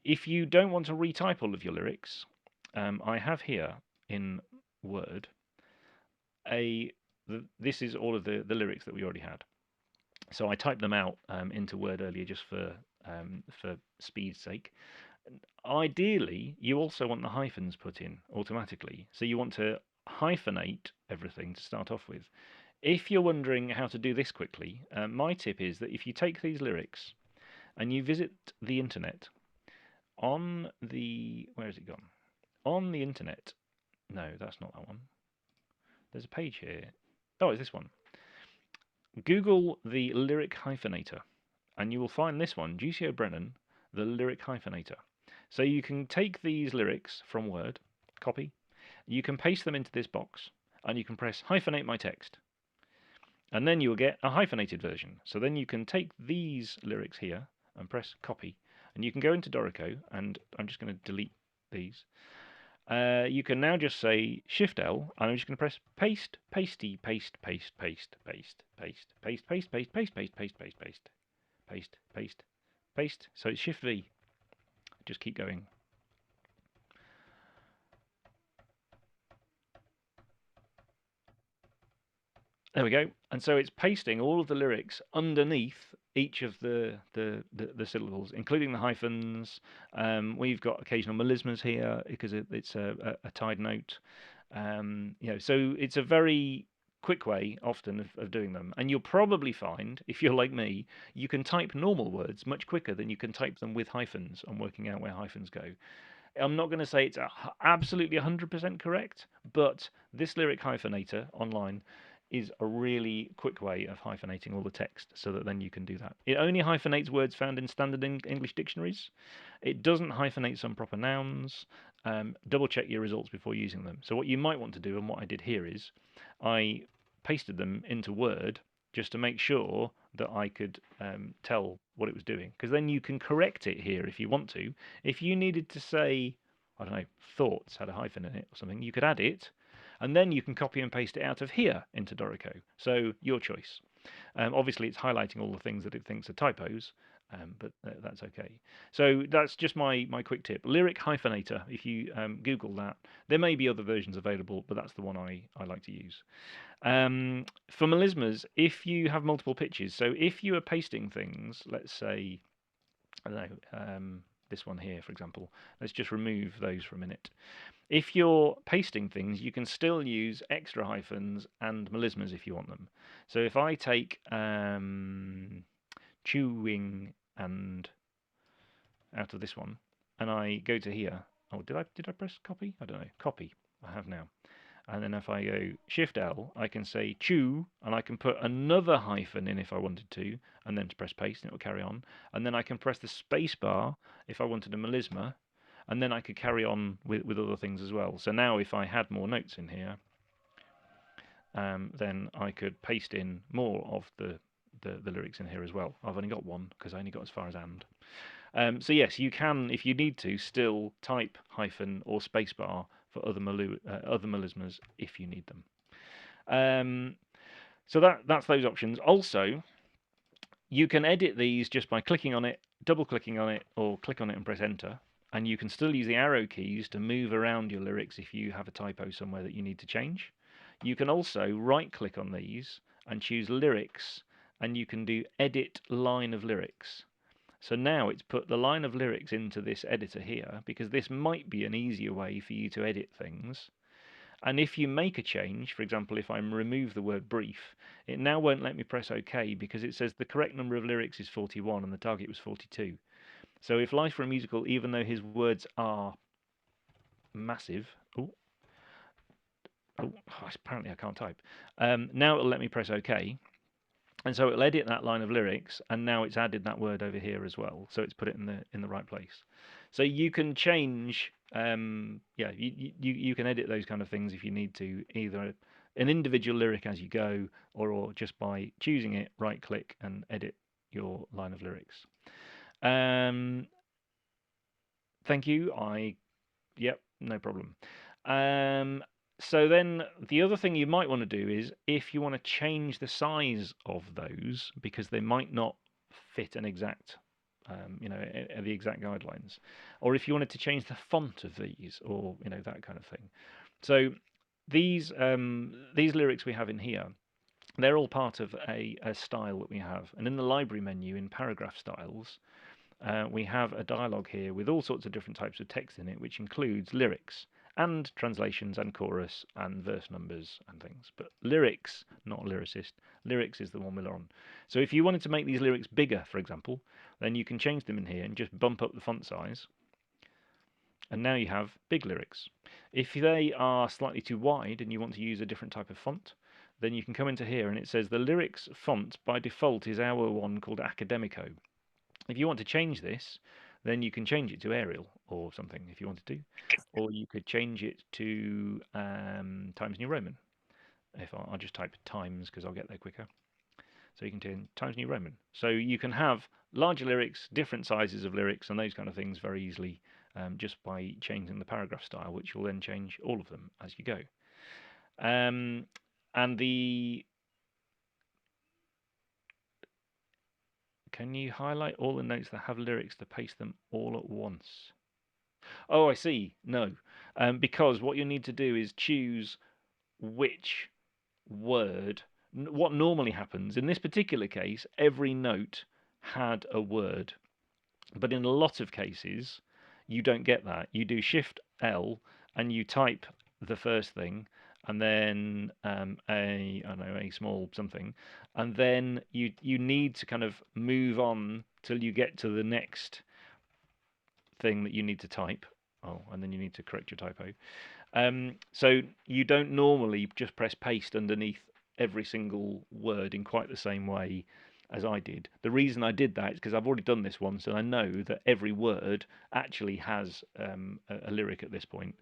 If you don't want to retype all of your lyrics, I have here in Word this is all of the lyrics that we already had. So I typed them out into Word earlier just for speed's sake. Ideally, you also want the hyphens put in automatically. So you want to hyphenate everything to start off with. If you're wondering how to do this quickly, my tip is that if you take these lyrics and you visit the internet on the, where has it gone? On the internet, no, that's not that one. There's a page here. Oh, it's this one. Google the lyric hyphenator, and you will find this one, G.C. O'Brennan, the lyric hyphenator. So you can take these lyrics from Word, copy, you can paste them into this box, and you can press hyphenate my text. And then you'll get a hyphenated version. So then you can take these lyrics here and press copy, and you can go into Dorico, and I'm just going to delete these. You can now just say Shift L, and I'm just going to press paste, pasty, paste, paste, paste, paste, paste, paste, paste, paste, paste, paste, paste, paste, paste, paste, paste, paste. So it's Shift V. Just keep going. There we go. And so it's pasting all of the lyrics underneath each of the syllables, including the hyphens. We've got occasional melismas here because it's a tied note. So it's a very quick way often of doing them. And you'll probably find, if you're like me, you can type normal words much quicker than you can type them with hyphens and working out where hyphens go. I'm not going to say it's absolutely 100% correct, but this lyric hyphenator online is a really quick way of hyphenating all the text so that then you can do that. It only hyphenates words found in standard English dictionaries. It doesn't hyphenate some proper nouns. Double check your results before using them. So what you might want to do, and what I did here is, I pasted them into Word just to make sure that I could tell what it was doing. Because then you can correct it here if you want to. If you needed to say, I don't know, thoughts had a hyphen in it or something, you could add it. And then you can copy and paste it out of here into Dorico. So your choice. Obviously, it's highlighting all the things that it thinks are typos, but that's okay. So that's just my quick tip. Lyric hyphenator, if you Google that. There may be other versions available, but that's the one I like to use. For melismas, if you have multiple pitches, so if you are pasting things, let's say, I don't know, this one here, for example. Let's just remove those for a minute. If you're pasting things, you can still use extra hyphens and melismas if you want them. So if I take chewing and out of this one, and I go to here. Oh, did I press copy? I don't know. Copy. I have now. And then if I go Shift L, I can say chew, and I can put another hyphen in if I wanted to, and then to press paste, and it will carry on. And then I can press the space bar if I wanted a melisma, and then I could carry on with other things as well. So now if I had more notes in here, then I could paste in more of the lyrics in here as well. I've only got one because I only got as far as and. So yes, you can, if you need to, still type hyphen or spacebar for other melismas if you need them. So that's those options. Also, you can edit these just by clicking on it, double clicking on it, or click on it and press enter. And you can still use the arrow keys to move around your lyrics if you have a typo somewhere that you need to change. You can also right click on these and choose lyrics, and you can do edit line of lyrics. So now it's put the line of lyrics into this editor here, because this might be an easier way for you to edit things. And if you make a change, for example, if I remove the word brief, it now won't let me press OK because it says the correct number of lyrics is 41 and the target was 42. So if Life for a Musical, even though his words are massive, apparently I can't type. Now it'll let me press OK. And so it'll edit that line of lyrics, and now it's added that word over here as well. So it's put it in the right place. So you can change, you can edit those kind of things if you need to, either an individual lyric as you go, or just by choosing it, right click and edit your line of lyrics. Thank you. Yep, no problem. So then the other thing you might want to do is if you want to change the size of those because they might not fit an exact, the exact guidelines, or if you wanted to change the font of these, or that kind of thing. So these lyrics we have in here, they're all part of a style that we have, and in the library menu in paragraph styles. We have a dialogue here with all sorts of different types of text in it, which includes lyrics and translations and chorus and verse numbers and things. But lyrics, not lyricist, lyrics is the one we're on. So if you wanted to make these lyrics bigger, for example, then you can change them in here and just bump up the font size. And now you have big lyrics. If they are slightly too wide and you want to use a different type of font, then you can come into here and it says the lyrics font by default is our one called Academico. If you want to change this, then you can change it to Arial or something if you wanted to, or you could change it to Times New Roman. If I'll just type Times because I'll get there quicker. So you can turn Times New Roman. So you can have larger lyrics, different sizes of lyrics, and those kind of things very easily just by changing the paragraph style, which will then change all of them as you go. And can you highlight all the notes that have lyrics to paste them all at once? Oh, I see. No, because what you need to do is choose which word. What normally happens in this particular case, every note had a word, but in a lot of cases, you don't get that. You do Shift L and you type the first thing, and then a small something, and then you need to kind of move on till you get to the next thing that you need to type. Oh, and then you need to correct your typo. So you don't normally just press paste underneath every single word in quite the same way as I did. The reason I did that is because I've already done this once, and I know that every word actually has a lyric at this point.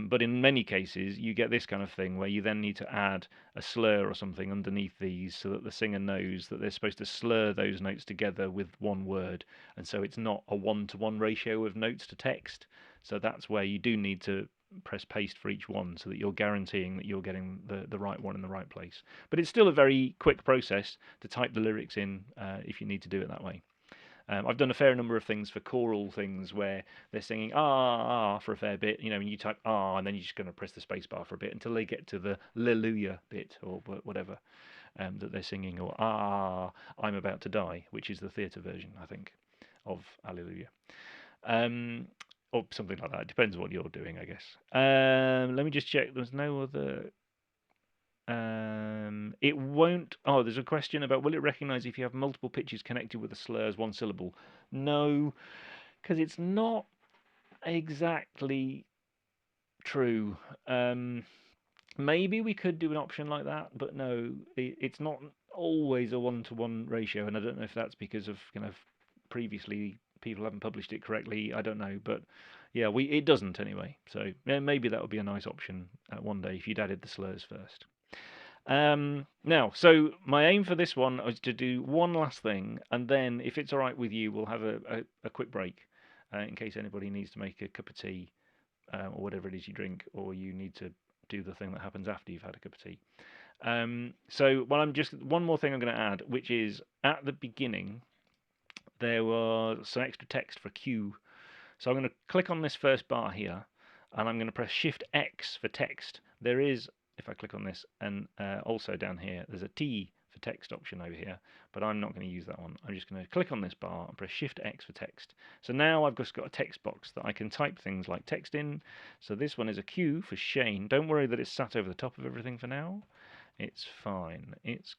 But in many cases, you get this kind of thing where you then need to add a slur or something underneath these so that the singer knows that they're supposed to slur those notes together with one word, and so it's not a one-to-one ratio of notes to text. So that's where you do need to press paste for each one so that you're guaranteeing that you're getting the right one in the right place. But it's still a very quick process to type the lyrics in if you need to do it that way. I've done a fair number of things for choral things where they're singing ah for a fair bit, and you type ah and then you're just going to press the space bar for a bit until they get to the Alleluia bit or whatever that they're singing, or I'm about to die, which is the theatre version, I think, of Alleluia. Um, or something like that. It depends what you're doing, I guess. Let me just check. There's no other. It won't. Oh, there's a question about will it recognise if you have multiple pitches connected with a slur as one syllable? No, because it's not exactly true. Maybe we could do an option like that, but no, it's not always a one-to-one ratio, and I don't know if that's because of previously people haven't published it correctly. I don't know, but yeah, we it doesn't anyway. So yeah, maybe that would be a nice option one day if you'd added the slurs first. Now, so my aim for this one is to do one last thing, and then if it's all right with you, we'll have a quick break in case anybody needs to make a cup of tea or whatever it is you drink, or you need to do the thing that happens after you've had a cup of tea. So, well, I'm just one more thing I'm going to add, which is at the beginning there was some extra text for Q. So I'm going to click on this first bar here, and I'm going to press Shift X for text. There is, if I click on this, and also down here, there's a T for text option over here, but I'm not going to use that one. I'm just going to click on this bar and press Shift X for text. So now I've just got a text box that I can type things like text in. So this one is a Q for Shane. Don't worry that it's sat over the top of everything for now. It's fine. It's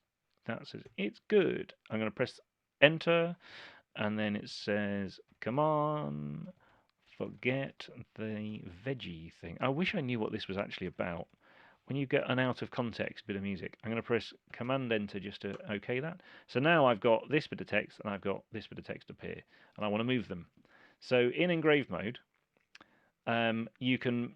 good. I'm going to press Enter, and then it says, come on, forget the veggie thing. I wish I knew what this was actually about. When you get an out of context bit of music, I'm going to press Command Enter just to OK that. So now I've got this bit of text and I've got this bit of text up here, and I want to move them. So in engrave mode, you can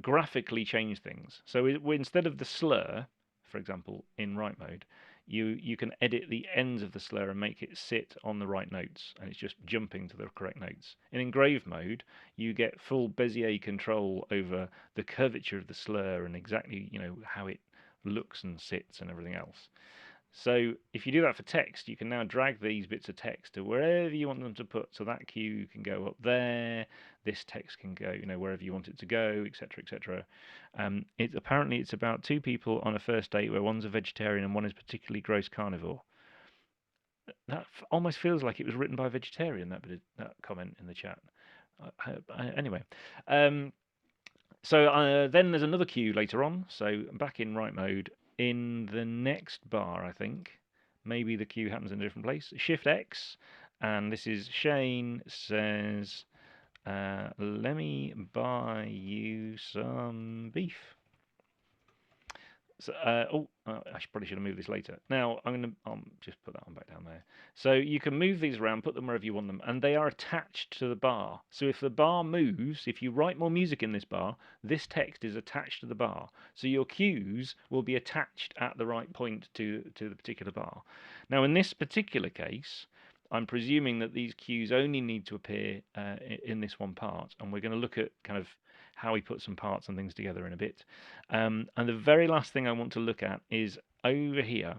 graphically change things. So instead of the slur, for example, in write mode, you can edit the ends of the slur and make it sit on the right notes, and it's just jumping to the correct notes. In engrave mode, you get full Bezier control over the curvature of the slur and exactly how it looks and sits and everything else. So if you do that for text, you can now drag these bits of text to wherever you want them to put. So that Q can go up there. This text can go, wherever you want it to go, etc., etc. Apparently it's about two people on a first date where one's a vegetarian and one is particularly gross carnivore. That almost feels like it was written by a vegetarian. That comment in the chat. Anyway, so then there's another Q later on. So back in write mode, in the next bar, I think, maybe the Q happens in a different place. Shift X, and this is Shane says, let me buy you some beef. So, I probably should have moved this later. Now I'm going to just put that one back down there. So you can move these around, put them wherever you want them, and they are attached to the bar. So if the bar moves, if you write more music in this bar, this text is attached to the bar. So your cues will be attached at the right point to the particular bar. Now in this particular case, I'm presuming that these cues only need to appear in this one part, and we're going to look at kind of how we put some parts and things together in a bit. And the very last thing I want to look at is over here,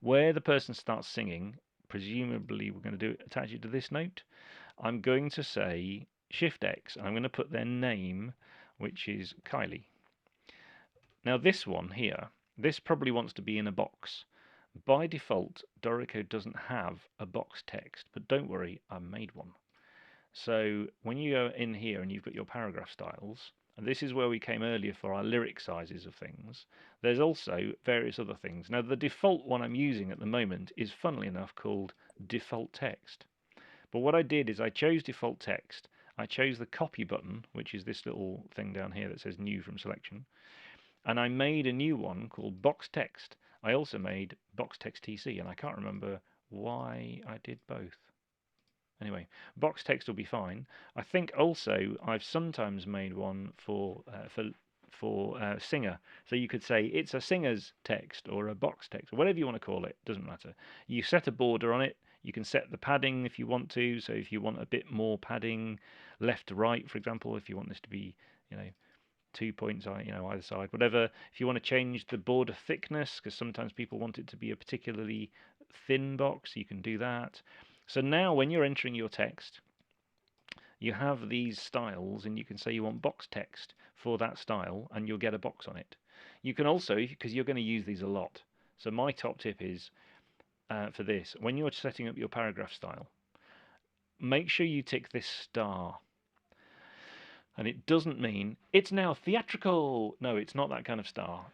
where the person starts singing. Presumably, we're going to attach it to this note. I'm going to say Shift X, and I'm going to put their name, which is Kylie. Now, this one here, this probably wants to be in a box. By default, Dorico doesn't have a box text, but don't worry, I made one. So when you go in here and you've got your paragraph styles, and this is where we came earlier for our lyric sizes of things, there's also various other things. Now the default one I'm using at the moment is, funnily enough, called default text. But what I did is I chose default text, I chose the copy button, which is this little thing down here that says new from selection, and I made a new one called box text. I also made box text TC, and I can't remember why I did both. Anyway, box text will be fine. I think also I've sometimes made one for singer. So you could say it's a singer's text or a box text or whatever you want to call it. Doesn't matter. You set a border on it. You can set the padding if you want to. So if you want a bit more padding, left to right, for example, if you want this to be, 2 points, either side, whatever. If you want to change the border thickness, because sometimes people want it to be a particularly thin box, you can do that. So now when you're entering your text, you have these styles, and you can say you want box text for that style, and you'll get a box on it. You can also, because you're going to use these a lot, so my top tip is for this, when you're setting up your paragraph style, make sure you tick this star. And it doesn't mean it's now theatrical. No, it's not that kind of star.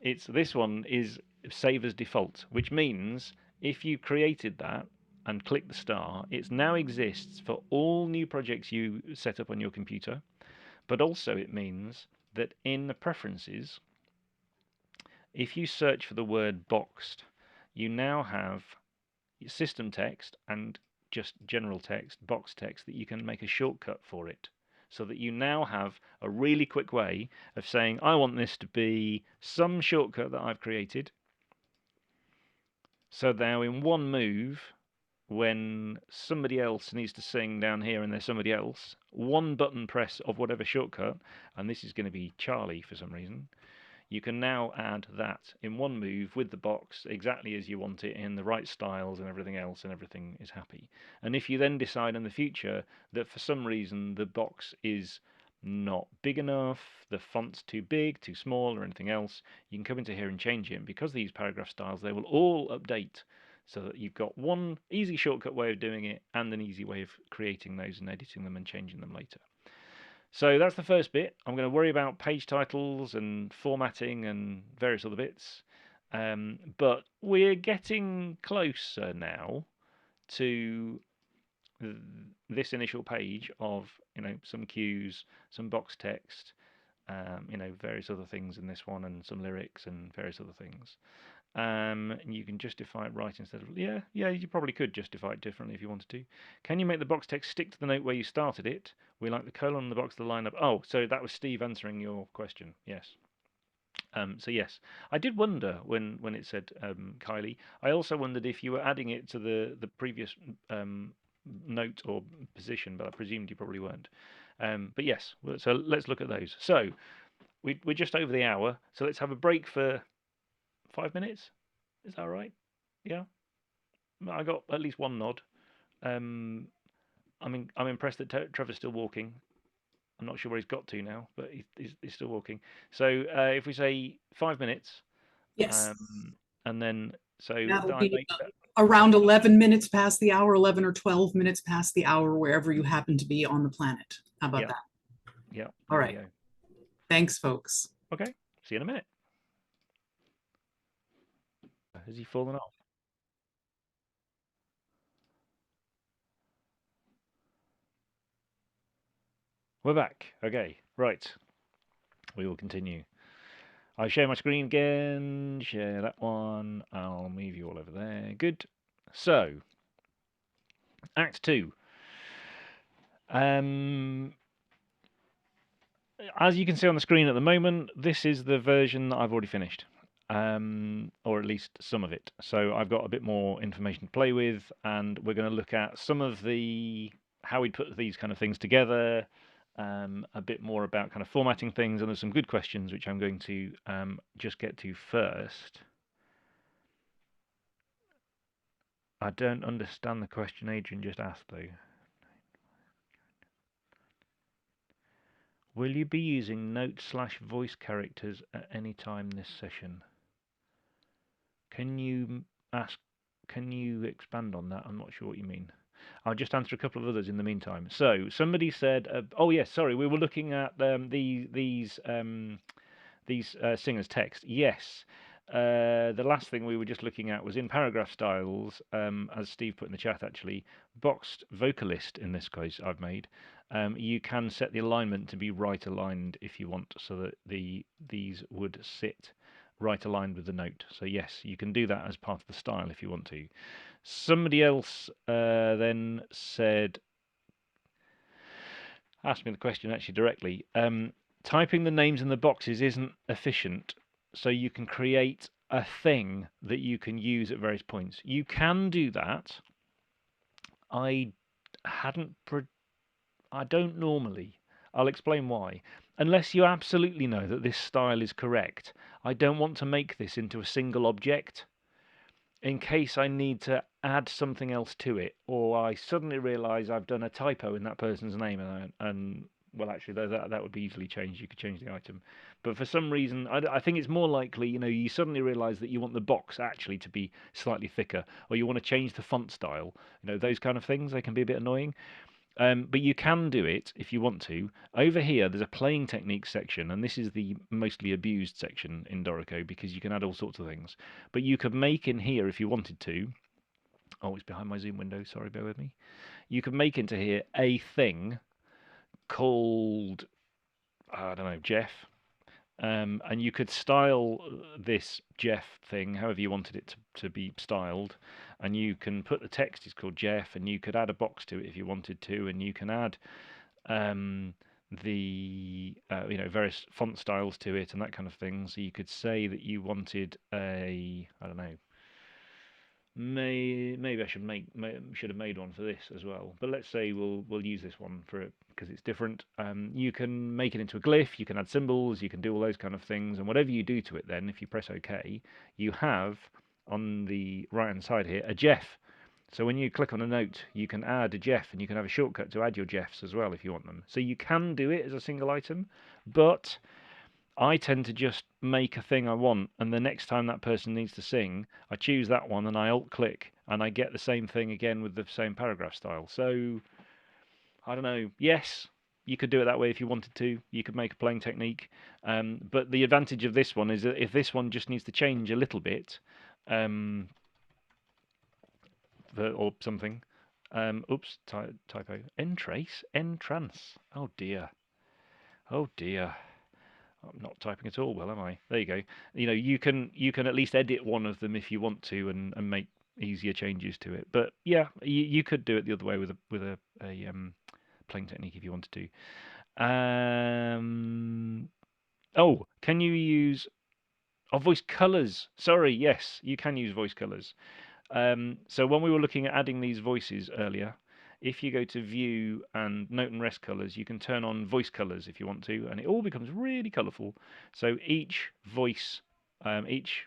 It's this one is save as default, which means if you created that and click the star, it now exists for all new projects you set up on your computer. But also it means that in the preferences, if you search for the word boxed, you now have system text and just general text, box text, that you can make a shortcut for it. So that you now have a really quick way of saying, I want this to be some shortcut that I've created. So now in one move, when somebody else needs to sing down here and there's somebody else, one button press of whatever shortcut, and this is going to be Charlie for some reason, you can now add that in one move with the box exactly as you want it in the right styles and everything else, and everything is happy. And if you then decide in the future that for some reason the box is not big enough, the font's too big, too small, or anything else, you can come into here and change it. And because these paragraph styles, they will all update so that you've got one easy shortcut way of doing it and an easy way of creating those and editing them and changing them later. So that's the first bit. I'm going to worry about page titles and formatting and various other bits. But we're getting closer now to this initial page of, some cues, some box text, various other things in this one, and some lyrics and various other things. And you can justify it right instead of yeah. You probably could justify it differently if you wanted to. Can you make the box text stick to the note where you started it? We like the colon in the box to line up. Oh, so that was Steve answering your question. Yes. So yes, I did wonder when it said Kylie. I also wondered if you were adding it to the previous note or position, but I presumed you probably weren't. But yes, so let's look at those. So we're just over the hour, so let's have a break for 5 minutes. Is that right? Yeah. I got at least one nod. Um, I'm impressed that Trevor's still walking. I'm not sure where he's got to now, but he's still walking. So if we say 5 minutes, Yes. And then That'll I be make that. around 11 minutes past the hour, 11 or 12 minutes past the hour, wherever you happen to be on the planet. How about Yeah, that? yeah. All There we right. go. Thanks, folks. Okay. See you in a minute. Has he fallen off? We're back. Okay. Right. We will continue. I share my screen again. Share that one. I'll move you all over there. Good. So, Act 2. As you can see on the screen at the moment, this is the version that I've already finished, or at least some of it. So I've got a bit more information to play with, and we're going to look at some of how we put these kind of things together, a bit more about kind of formatting things, and there's some good questions which I'm going to just get to first. I don't understand the question Adrian just asked, though. Will you be using note/voice characters at any time this session? Can you expand on that? I'm not sure what you mean. I'll just answer a couple of others in the meantime. So somebody said, oh yes, sorry, we were looking at these singers' text. Yes. The last thing we were just looking at was in paragraph styles, as Steve put in the chat actually, boxed vocalist in this case I've made. You can set the alignment to be right aligned if you want, so that these would sit right aligned with the note. So yes, you can do that as part of the style if you want to. Somebody else then asked me the question actually directly. Typing the names in the boxes isn't efficient, so you can create a thing that you can use at various points. You can do that. I don't normally. I'll explain why. Unless you absolutely know that this style is correct, I don't want to make this into a single object in case I need to add something else to it, or I suddenly realise I've done a typo in that person's name and Well, actually, that would be easily changed. You could change the item, but for some reason, I think it's more likely. You suddenly realise that you want the box actually to be slightly thicker, or you want to change the font style. Those kind of things. They can be a bit annoying. But you can do it if you want to. Over here, there's a playing techniques section, and this is the mostly abused section in Dorico because you can add all sorts of things. But you could make in here if you wanted to. Oh, it's behind my Zoom window. Sorry, bear with me. You could make into here a thing called, I don't know, Jeff. And you could style this Jeff thing however you wanted it to be styled. And you can put the text is called Jeff, and you could add a box to it if you wanted to, and you can add um, the various font styles to it and that kind of thing. So you could say that you wanted a, I don't know, maybe I should have made one for this as well. But let's say we'll use this one for it because it's different. You can make it into a glyph. You can add symbols. You can do all those kind of things. And whatever you do to it, then if you press OK, you have on the right hand side here a Jeff. So when you click on a note, you can add a Jeff, and you can have a shortcut to add your Jeffs as well if you want them. So you can do it as a single item, but I tend to just make a thing I want, and the next time that person needs to sing, I choose that one and I alt click, and I get the same thing again with the same paragraph style. So I don't know. Yes, you could do it that way if you wanted to. You could make a playing technique, but the advantage of this one is that if this one just needs to change a little bit, um, or something. Oops, typo. Entrace, entrance. Oh dear. Oh dear. I'm not typing at all well, am I? There you go. You can at least edit one of them if you want to, and make easier changes to it. But yeah, you could do it the other way with a playing technique if you wanted to. Oh, can you use voice colors? Sorry, yes, you can use voice colors. So when we were looking at adding these voices earlier, if you go to view and note and rest colors, you can turn on voice colors if you want to, and it all becomes really colorful. So each voice, each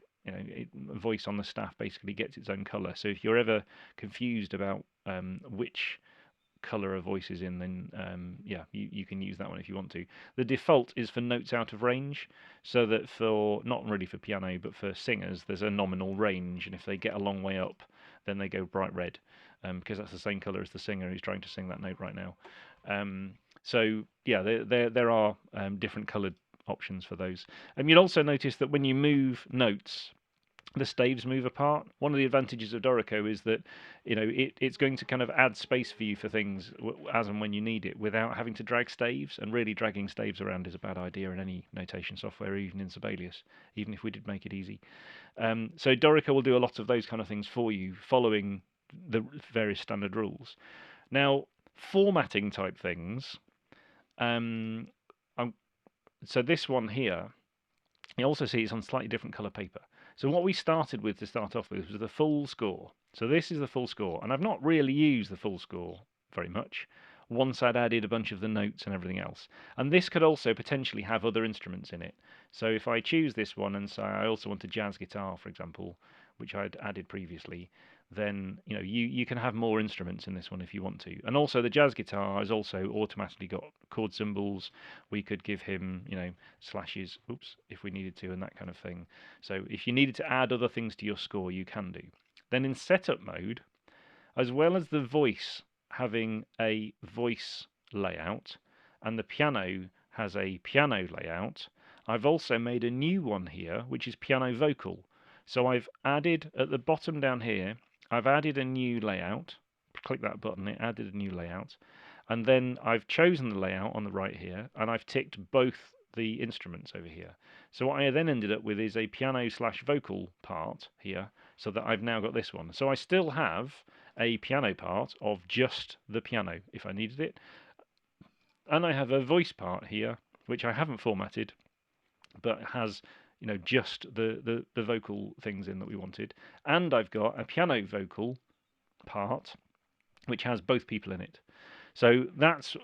voice on the staff basically gets its own color. So if you're ever confused about which color a voice is in, then yeah, you can use that one if you want to. The default is for notes out of range, so that for not really for piano but for singers, there's a nominal range, and if they get a long way up, then they go bright red, because that's the same color as the singer who's trying to sing that note right now. So yeah, there are different colored options for those. And you'll also notice that when you move notes, the staves move apart. One of the advantages of Dorico is that it's going to kind of add space for you for things as and when you need it without having to drag staves. And really, dragging staves around is a bad idea in any notation software, even in Sibelius, even if we did make it easy. So Dorico will do a lot of those kind of things for you, following the various standard rules. Now, formatting type things. Um, so this one here, you also see it's on slightly different color paper. So what we started with to start off with was the full score. So this is the full score, and I've not really used the full score very much. Once I'd added a bunch of the notes and everything else. And this could also potentially have other instruments in it. So if I choose this one and say I also want a jazz guitar, for example, which I'd added previously, then you can have more instruments in this one if you want to. And also the jazz guitar has also automatically got chord symbols. We could give him slashes, oops, if we needed to, and that kind of thing. So if you needed to add other things to your score, you can do. Then in setup mode, as well as the voice having a voice layout and the piano has a piano layout, I've also made a new one here, which is piano vocal. So I've added at the bottom down here, I've added a new layout. Click that button, it added a new layout. And then I've chosen the layout on the right here, and I've ticked both the instruments over here. So what I then ended up with is a piano slash vocal part here, so that I've now got this one. So I still have a piano part of just the piano if I needed it. And I have a voice part here, which I haven't formatted, but has just the vocal things in that we wanted. And I've got a piano vocal part, which has both people in it. So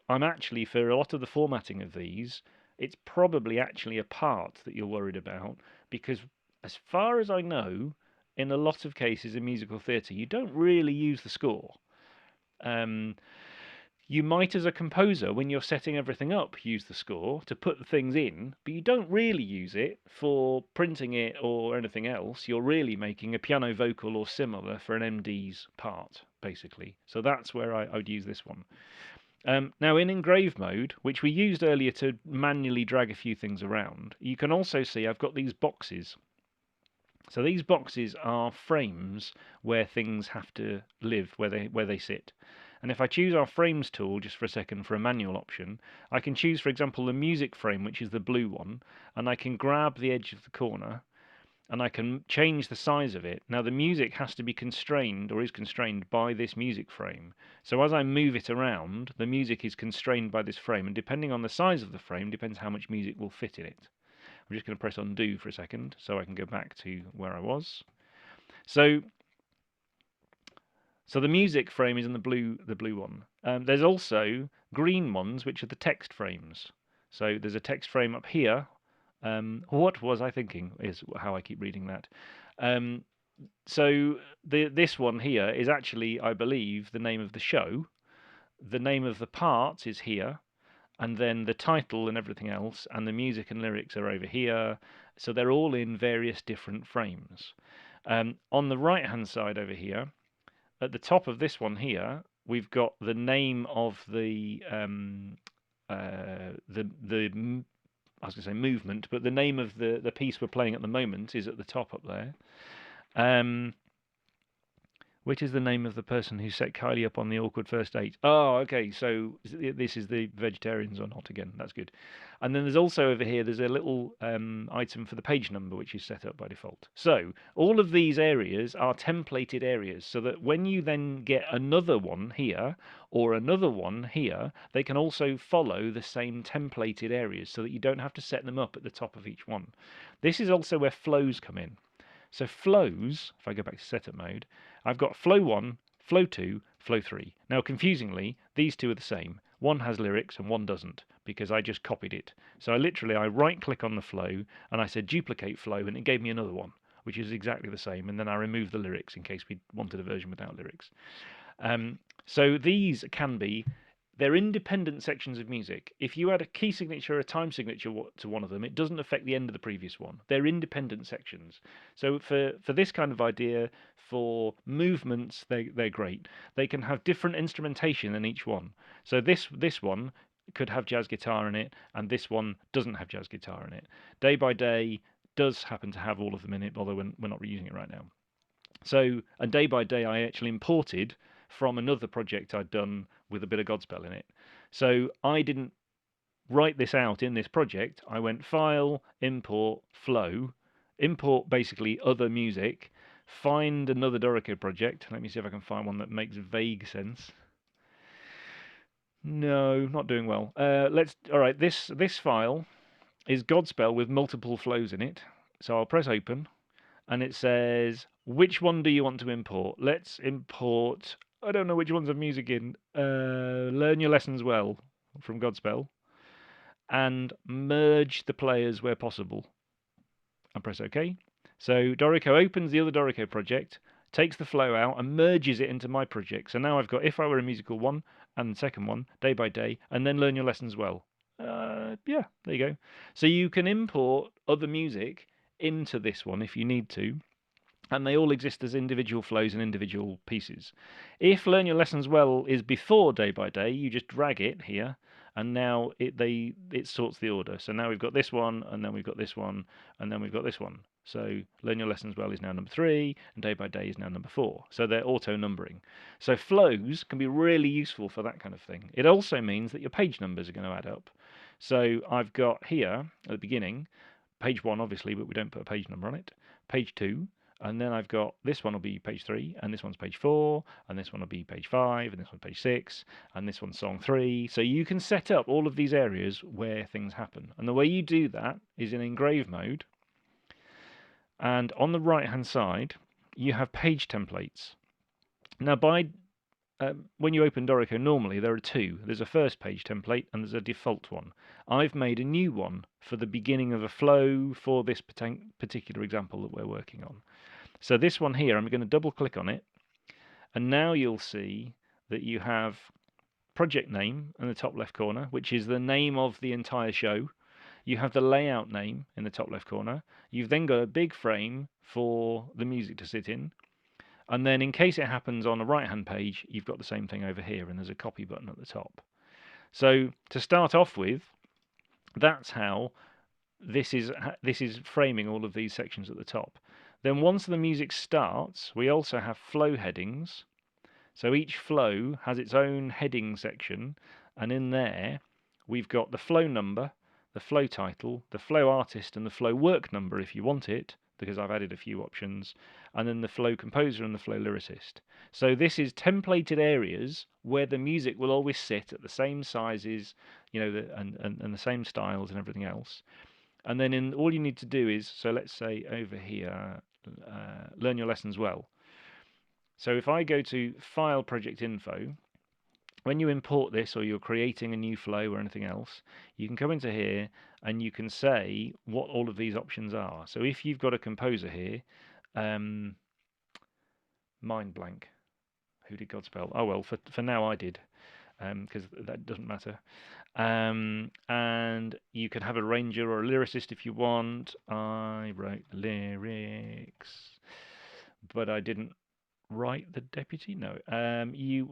I'm actually, for a lot of the formatting of these, it's probably actually a part that you're worried about, because as far as I know, in a lot of cases in musical theatre, you don't really use the score. Um, You might, as a composer, when you're setting everything up, use the score to put the things in, but you don't really use it for printing it or anything else. You're really making a piano vocal or similar for an MD's part, basically. So that's where I would use this one. Now, in engrave mode, which we used earlier to manually drag a few things around, you can also see I've got these boxes. So these boxes are frames where things have to live, where they sit. And if I choose our frames tool just for a second for a manual option, I can choose, for example, the music frame, which is the blue one, and I can grab the edge of the corner and I can change the size of it. Now the music has to be constrained, or is constrained, by this music frame. So as I move it around, the music is constrained by this frame, and depending on the size of the frame, depends how much music will fit in it. I'm just going to press undo for a second so I can go back to where I was. So the music frame is in the blue one. There's also green ones, which are the text frames. So there's a text frame up here. What was I thinking is how I keep reading that. So this one here is actually, I believe, the name of the show. The name of the part is here, and then the title and everything else, and the music and lyrics are over here. So they're all in various different frames. On the right hand side over here, at the top of this one here, we've got the name of the I was going to say movement, but the name of the piece we're playing at the moment is at the top up there. Which is the name of the person who set Kylie up on the awkward first date? Oh, okay. So this is the vegetarians or not again. That's good. And then there's also over here, there's a little item for the page number, which is set up by default. So all of these areas are templated areas, so that when you then get another one here or another one here, they can also follow the same templated areas, so that you don't have to set them up at the top of each one. This is also where flows come in. So flows, if I go back to setup mode, I've got flow 1, flow 2, flow 3. Now, confusingly, these two are the same. One has lyrics and one doesn't, because I just copied it. So I right click on the flow and I said duplicate flow, and it gave me another one, which is exactly the same. And then I removed the lyrics in case we wanted a version without lyrics. So these can be, they're independent sections of music. If you add a key signature or a time signature to one of them, it doesn't affect the end of the previous one. They're independent sections. So for this kind of idea, for movements, they're great. They can have different instrumentation in each one. So this one could have jazz guitar in it, and this one doesn't have jazz guitar in it. Day by Day does happen to have all of them in it, although we're not using it right now. So, and Day by Day I actually imported from another project I'd done with a bit of Godspell in it. So I didn't write this out in this project. I went File, Import, Flow, import basically other music, find another Dorico project. Let me see if I can find one that makes vague sense. No, not doing well. All right, this file is Godspell with multiple flows in it. So I'll press open, and it says, which one do you want to import? Let's import, I don't know which ones have music in. Learn Your Lessons Well from Godspell, and merge the players where possible. And press OK. So Dorico opens the other Dorico project, takes the flow out, and merges it into my project. So now I've got If I Were a Musical 1 and the second one, Day by Day, and then Learn Your Lessons Well. Yeah, there you go. So you can import other music into this one if you need to, and they all exist as individual flows and individual pieces. If Learn Your Lessons Well is before Day by Day, you just drag it here, and now it sorts the order. So now we've got this one, and then we've got this one, and then we've got this one. So Learn Your Lessons Well is now number 3, and Day by Day is now number 4. So they're auto numbering. So flows can be really useful for that kind of thing. It also means that your page numbers are going to add up. So I've got here at the beginning, page 1 obviously, but we don't put a page number on it. Page 2, and then I've got this one will be page 3, and this one's page 4, and this one will be page 5, and this one's page 6, and this one's song 3. So you can set up all of these areas where things happen. And the way you do that is in engrave mode. And on the right hand side, you have page templates. Now, when you open Dorico, normally there are two. There's a first page template and there's a default one. I've made a new one for the beginning of a flow for this particular example that we're working on. So this one here, I'm going to double click on it, and now you'll see that you have project name in the top left corner, which is the name of the entire show. You have the layout name in the top left corner. You've then got a big frame for the music to sit in. And then in case it happens on a right-hand page, you've got the same thing over here, and there's a copy button at the top. So to start off with, that's how this is framing all of these sections at the top. Then once the music starts, we also have flow headings. So each flow has its own heading section, and in there we've got the flow number, the flow title, the flow artist, and the flow work number if you want it, because I've added a few options, and then the flow composer and the flow lyricist. So this is templated areas where the music will always sit at the same sizes, and the same styles and everything else. And then all you need to do is, so let's say over here, learn your lessons well. So if I go to File Project Info, when you import this or you're creating a new flow or anything else, you can come into here and you can say what all of these options are. So if you've got a composer here, mind blank, who did God spell? Oh well, for now I did, because that doesn't matter. And you can have a ranger or a lyricist if you want. I wrote the lyrics, but I didn't write the deputy. No.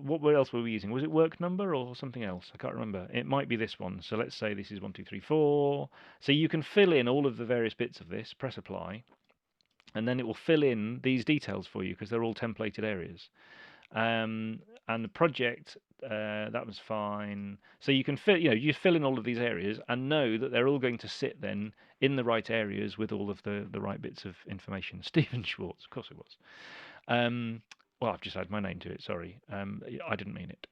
What else were we using? Was it work number or something else? I can't remember. It might be this one. So let's say this is 1, 2, 3, 4. So you can fill in all of the various bits of this. Press apply, and then it will fill in these details for you because they're all templated areas. And the project, that was fine. So you can you fill in all of these areas and know that they're all going to sit then in the right areas with all of the right bits of information. Stephen Schwartz, of course it was. Well, I've just added my name to it. Sorry, I didn't mean it.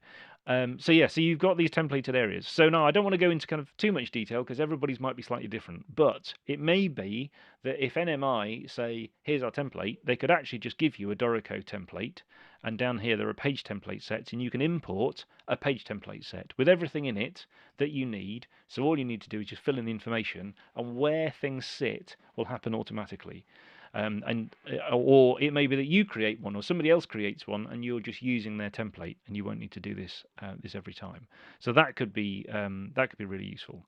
So you've got these templated areas. So now I don't want to go into kind of too much detail because everybody's might be slightly different. But it may be that if NMI say, here's our template, they could actually just give you a Dorico template, and down here there are page template sets, and you can import a page template set with everything in it that you need. So all you need to do is just fill in the information, and where things sit will happen automatically. Or it may be that you create one or somebody else creates one and you're just using their template and you won't need to do this every time. So that could be really useful.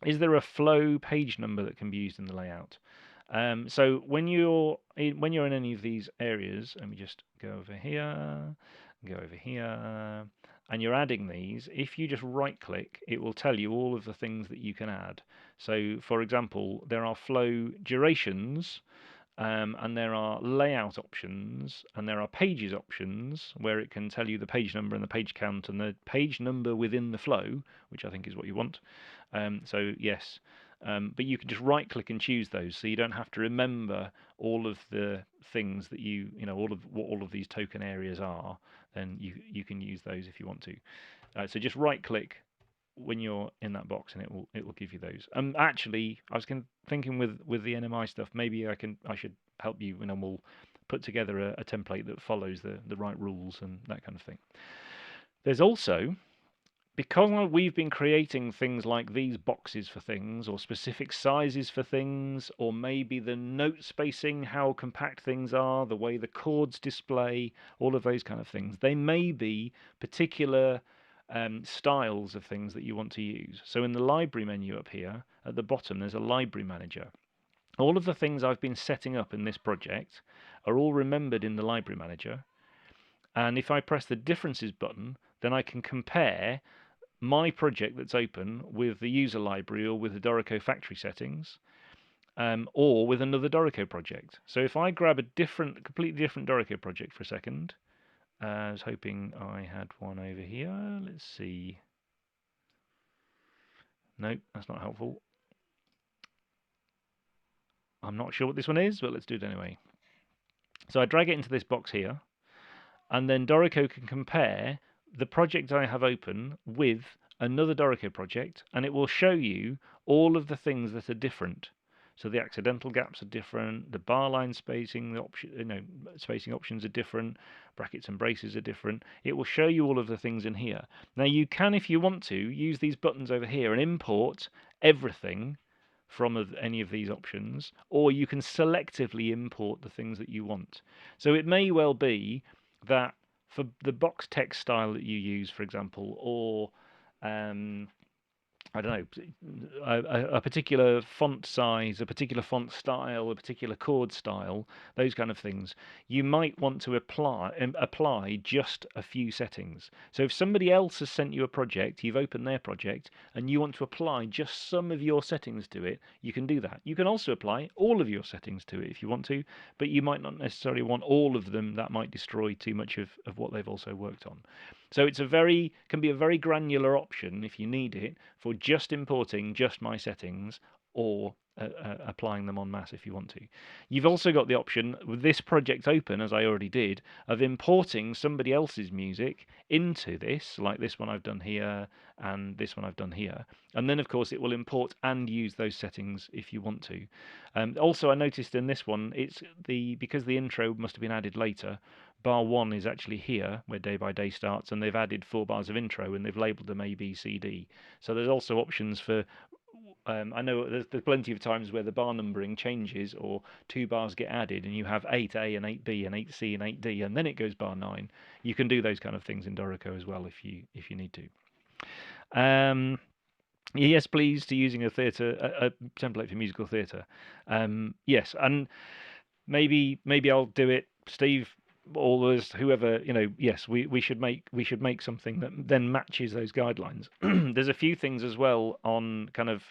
Is there a flow page number that can be used in the layout? So when you're in any of these areas, let me just go over here, and you're adding these. If you just right click, it will tell you all of the things that you can add. So for example, there are flow durations, and there are layout options, and there are pages options where it can tell you the page number and the page count and the page number within the flow, which I think is what you want. So yes, but you can just right click and choose those, so you don't have to remember all of the things that all of what all of these token areas are. Then you can use those if you want to. So just right click when you're in that box, and it will give you those. Actually, I was thinking with the NMI stuff, maybe I should help you, and we'll put together a template that follows the right rules and that kind of thing. There's also, because we've been creating things like these boxes for things, or specific sizes for things, or maybe the note spacing, how compact things are, the way the chords display, all of those kind of things, they may be particular styles of things that you want to use. So in the library menu up here at the bottom, there's a library manager. All of the things I've been setting up in this project are all remembered in the library manager. And if I press the differences button, then I can compare my project that's open with the user library or with the Dorico factory settings, or with another Dorico project. So if I grab a completely different Dorico project for a second, I was hoping I had one over here. Let's see. Nope, that's not helpful. I'm not sure what this one is, but let's do it anyway. So I drag it into this box here, and then Dorico can compare the project I have open with another Dorico project, and it will show you all of the things that are different. So the accidental gaps are different, the bar line spacing, spacing options are different, brackets and braces are different. It will show you all of the things in here. Now you can, if you want to, use these buttons over here and import everything from any of these options, or you can selectively import the things that you want. So it may well be that for the box text style that you use, for example, or I don't know, a particular font size, a particular font style, a particular chord style, those kind of things, you might want to apply just a few settings. So if somebody else has sent you a project, you've opened their project, and you want to apply just some of your settings to it, you can do that. You can also apply all of your settings to it if you want to, but you might not necessarily want all of them. That might destroy too much of what they've also worked on. So it's can be a very granular option if you need it for just importing just my settings or applying them en masse if you want to. You've also got the option with this project open, as I already did, of importing somebody else's music into this, like this one I've done here and this one I've done here. And then, of course, it will import and use those settings if you want to. Also, I noticed in this one, because the intro must have been added later, bar 1 is actually here, where Day by Day starts, and they've added 4 bars of intro, and they've labelled them A, B, C, D. So there's also options for. I know there's plenty of times where the bar numbering changes, or 2 bars get added, and you have 8A and 8B and 8C and 8D, and then it goes bar 9. You can do those kind of things in Dorico as well if you need to. Yes, please, to using a template for musical theatre. Yes, and maybe I'll do it, Steve, or whoever, yes, we should make something that then matches those guidelines. There's a few things as well on kind of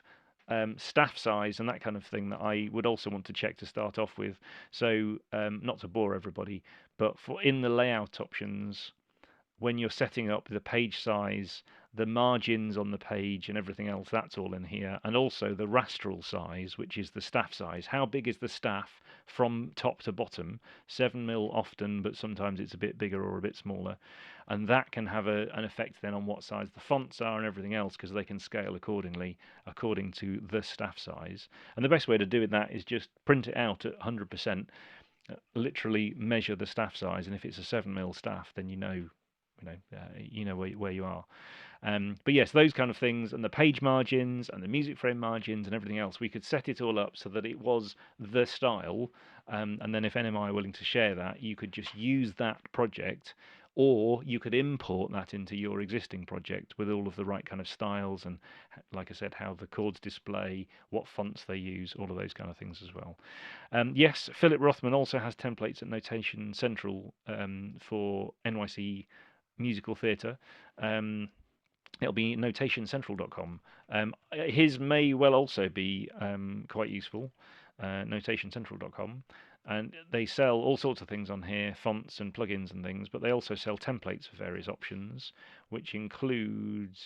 staff size and that kind of thing that I would also want to check to start off with. So not to bore everybody, but for in the layout options, when you're setting up the page size, the margins on the page and everything else, that's all in here. And also the rastral size, which is the staff size. How big is the staff from top to bottom? 7mm often, but sometimes it's a bit bigger or a bit smaller. And that can have an effect then on what size the fonts are and everything else, because they can scale accordingly according to the staff size. And the best way to do that is just print it out at 100%, literally measure the staff size, and if it's a 7mm staff, then you know where you are. But yes, those kind of things, and the page margins and the music frame margins and everything else, we could set it all up so that it was the style. And then if NMI are willing to share that, you could just use that project, or you could import that into your existing project with all of the right kind of styles and, like I said, how the chords display, what fonts they use, all of those kind of things as well. Yes, Philip Rothman also has templates at Notation Central for NYC musical theatre. It'll be notationcentral.com. His may well also be quite useful, notationcentral.com. And they sell all sorts of things on here, fonts and plugins and things, but they also sell templates for various options, which includes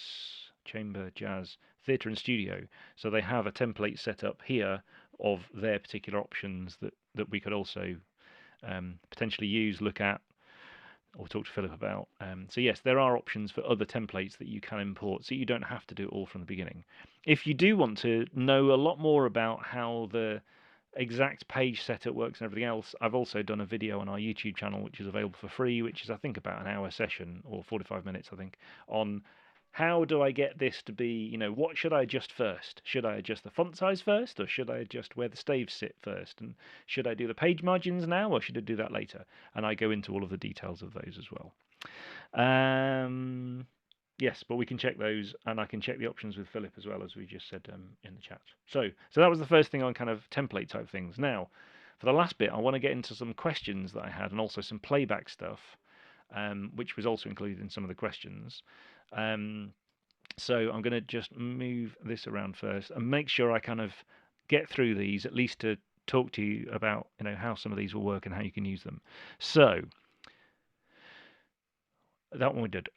chamber, jazz, theatre and studio. So they have a template set up here of their particular options that we could also potentially use, look at, or talk to Philip about. So yes, there are options for other templates that you can import, so you don't have to do it all from the beginning. If you do want to know a lot more about how the exact page setup works and everything else, I've also done a video on our YouTube channel, which is available for free, which is I think about an hour session, or 45 minutes I think, on how do I get this to be, what should I adjust first? Should I adjust the font size first, or should I adjust where the staves sit first? And should I do the page margins now, or should I do that later? And I go into all of the details of those as well. Yes, but we can check those, and I can check the options with Philip as well, as we just said in the chat. So that was the first thing on kind of template type things. Now, for the last bit, I want to get into some questions that I had, and also some playback stuff, which was also included in some of the questions. So I'm going to just move this around first and make sure I kind of get through these, at least to talk to you about how some of these will work and how you can use them. So that one we did.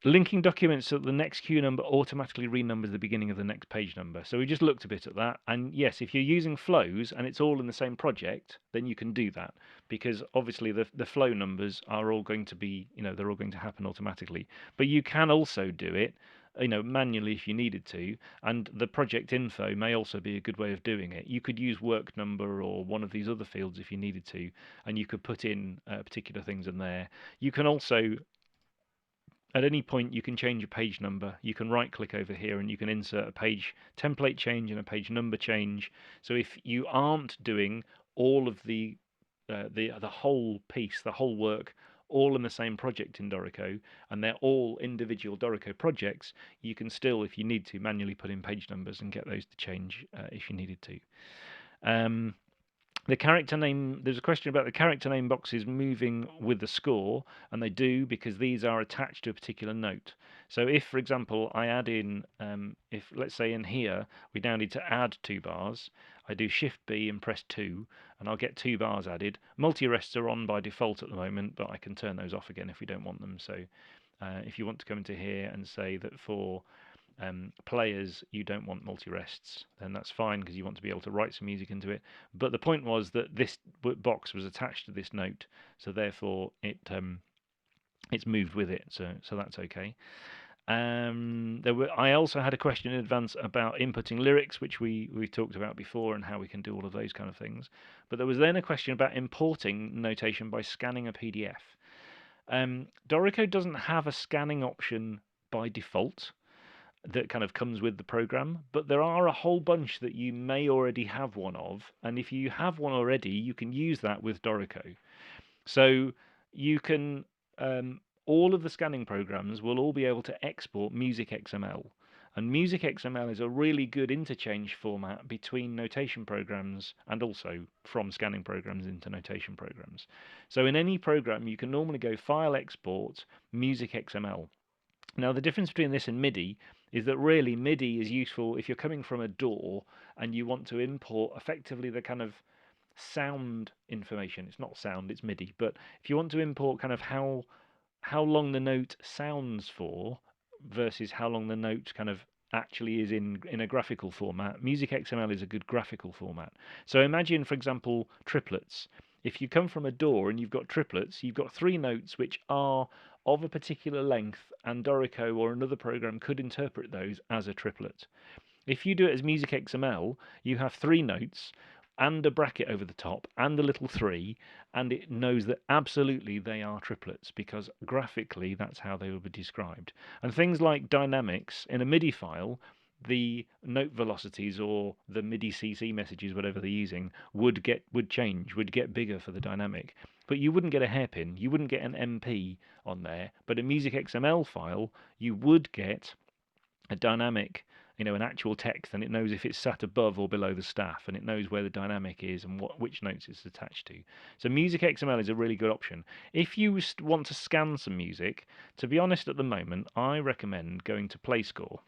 Linking documents so that the next queue number automatically renumbers the beginning of the next page number. So we just looked a bit at that. And yes, if you're using flows and it's all in the same project, then you can do that, because obviously the flow numbers are all going to be, they're all going to happen automatically. But you can also do it, manually if you needed to. And the project info may also be a good way of doing it. You could use work number or one of these other fields if you needed to, and you could put in particular things in there. You can also, at any point, you can change a page number. You can right click over here and you can insert a page template change and a page number change. So if you aren't doing all of the the whole piece, the whole work, all in the same project in Dorico, and they're all individual Dorico projects, you can still, if you need to, manually put in page numbers and get those to change if you needed to. Um, the character name, there's a question about the character name boxes moving with the score, and they do because these are attached to a particular note. So if, for example, I add in, if let's say in here we now need to add 2 bars, I do Shift B and press 2, and I'll get 2 bars added. Multi-rests are on by default at the moment, but I can turn those off again if we don't want them. So if you want to come into here and say that for players you don't want multi-rests, then that's fine because you want to be able to write some music into it. But the point was that this box was attached to this note, so therefore it's moved with it, so that's okay. I also had a question in advance about inputting lyrics, which we talked about before, and how we can do all of those kind of things. But there was then a question about importing notation by scanning a PDF. Dorico doesn't have a scanning option by default that kind of comes with the program, but there are a whole bunch that you may already have one of, and if you have one already, you can use that with Dorico. So you can all of the scanning programs will all be able to export music XML. And music XML is a really good interchange format between notation programs and also from scanning programs into notation programs. So in any program, you can normally go File Export Music XML. Now, the difference between this and MIDI is that really MIDI is useful if you're coming from a DAW and you want to import effectively the kind of sound information. It's not sound, it's MIDI, but if you want to import kind of how long the note sounds for versus how long the note kind of actually is in a graphical format, Music XML is a good graphical format. So imagine, for example, triplets. If you come from a DAW and you've got triplets, you've got 3 notes which are of a particular length, and Dorico or another program could interpret those as a triplet. If you do it as Music XML, you have 3 notes and a bracket over the top and a little 3, and it knows that absolutely they are triplets because graphically that's how they will be described. And things like dynamics in a MIDI file, the note velocities or the MIDI CC messages, whatever they're using, would change, would get bigger for the dynamic. But you wouldn't get a hairpin, you wouldn't get an MP on there. But a Music XML file, you would get a dynamic, an actual text, and it knows if it's sat above or below the staff, and it knows where the dynamic is and which notes it's attached to. So Music XML is a really good option. If you want to scan some music, to be honest, at the moment, I recommend going to PlayScore.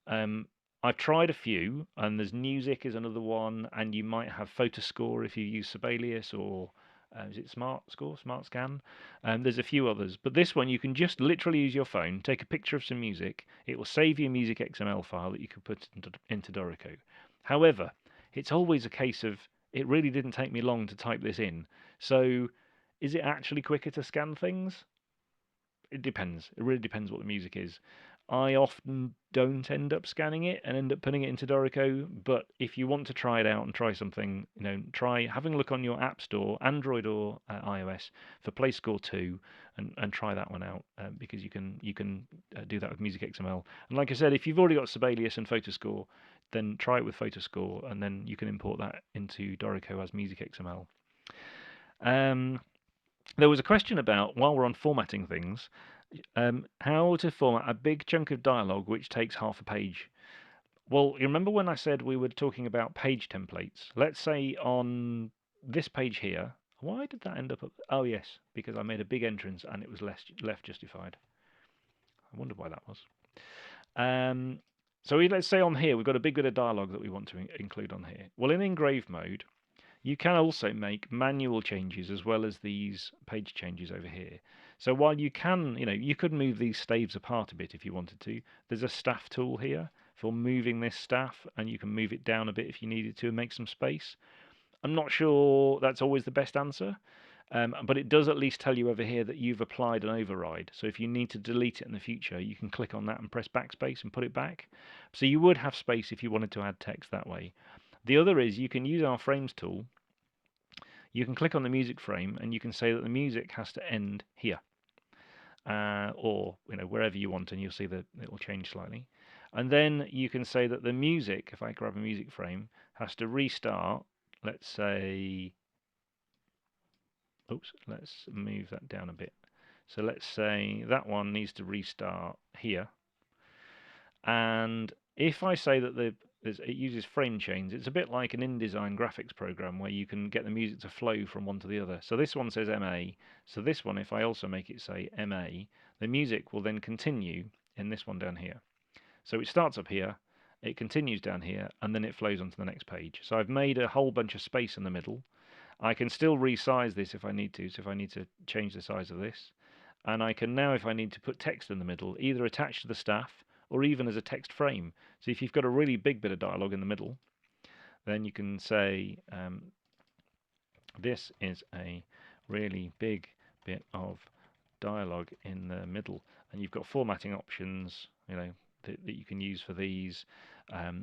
I've tried a few, and there's Music is another one, and you might have Photoscore if you use Sibelius, or is it Smart Score, Smart Scan? There's a few others, but this one you can just literally use your phone, take a picture of some music. It will save you a music XML file that you can put into Dorico. However, it's always a case of it really didn't take me long to type this in. So, is it actually quicker to scan things? It depends. It really depends what the music is. I often don't end up scanning it and end up putting it into Dorico, but if you want to try it out and try something, try having a look on your App Store, Android or iOS, for PlayScore 2, and try that one out because you can do that with Music XML. And like I said, if you've already got Sibelius and Photoscore, then try it with Photoscore, and then you can import that into Dorico as Music XML. There was a question about, while we're on formatting things, how to format a big chunk of dialogue which takes half a page. Well, you remember when I said we were talking about page templates? Let's say on this page here, why did that end up? Oh yes, because I made a big entrance and it was left justified. I wonder why that was. So let's say on here we've got a big bit of dialogue that we want to include on here. Well, in engrave mode, you can also make manual changes as well as these page changes over here. So while you can, you could move these staves apart a bit if you wanted to. There's a staff tool here for moving this staff, and you can move it down a bit if you needed to and make some space. I'm not sure that's always the best answer, but it does at least tell you over here that you've applied an override. So if you need to delete it in the future, you can click on that and press backspace and put it back. So you would have space if you wanted to add text that way. The other is you can use our frames tool. You can click on the music frame and you can say that the music has to end here, or wherever you want, and you'll see that it will change slightly. And then you can say that the music, if I grab a music frame, has to restart. Let's say oops, let's move that down a bit. So let's say that one needs to restart here. And if I say that it uses frame chains, it's a bit like an InDesign graphics program where you can get the music to flow from one to the other. So this one says MA. So this one, if I also make it say MA, the music will then continue in this one down here. So it starts up here, it continues down here, and then it flows onto the next page. So I've made a whole bunch of space in the middle. I can still resize this if I need to. So if I need to change the size of this, and I can now, if I need to put text in the middle, either attach to the staff or even as a text frame. So if you've got a really big bit of dialogue in the middle, then you can say this is a really big bit of dialogue in the middle, and you've got formatting options, that you can use for these.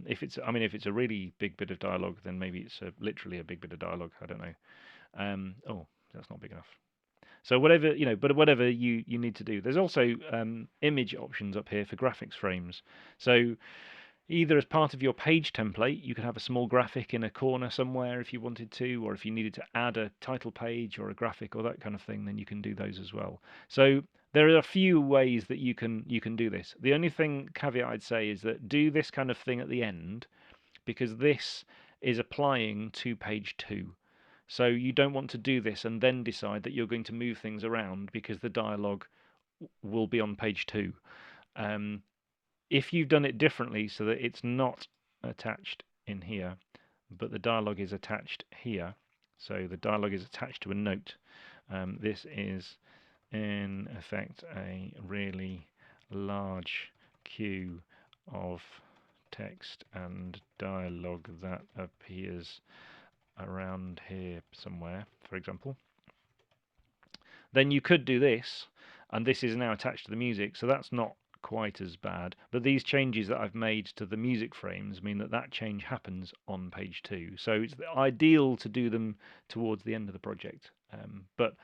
If it's a really big bit of dialogue, then maybe it's literally a big bit of dialogue. I don't know. Oh, that's not big enough. So whatever, but whatever you need to do. There's also image options up here for graphics frames. So either as part of your page template, you could have a small graphic in a corner somewhere if you wanted to, or if you needed to add a title page or a graphic or that kind of thing, then you can do those as well. So there are a few ways that you can do this. The only caveat I'd say is that do this kind of thing at the end, because this is applying to page 2. So you don't want to do this and then decide that you're going to move things around because the dialogue will be on page 2. If you've done it differently so that it's not attached in here, but the dialogue is attached here, so the dialogue is attached to a note, this is in effect a really large queue of text and dialogue that appears around here somewhere, for example, then you could do this, and this is now attached to the music, so that's not quite as bad. But these changes that I've made to the music frames mean that change happens on page 2. So it's ideal to do them towards the end of the project. But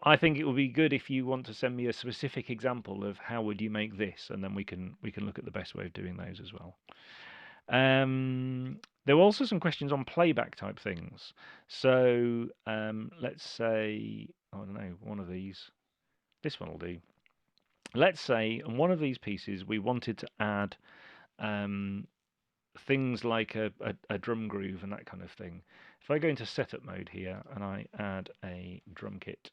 I think it would be good if you want to send me a specific example of how would you make this, and then we can look at the best way of doing those as well. There were also some questions on playback type things. So let's say, I don't know, one of these. This one will do. Let's say on one of these pieces we wanted to add things like a drum groove and that kind of thing. If I go into setup mode here and I add a drum kit,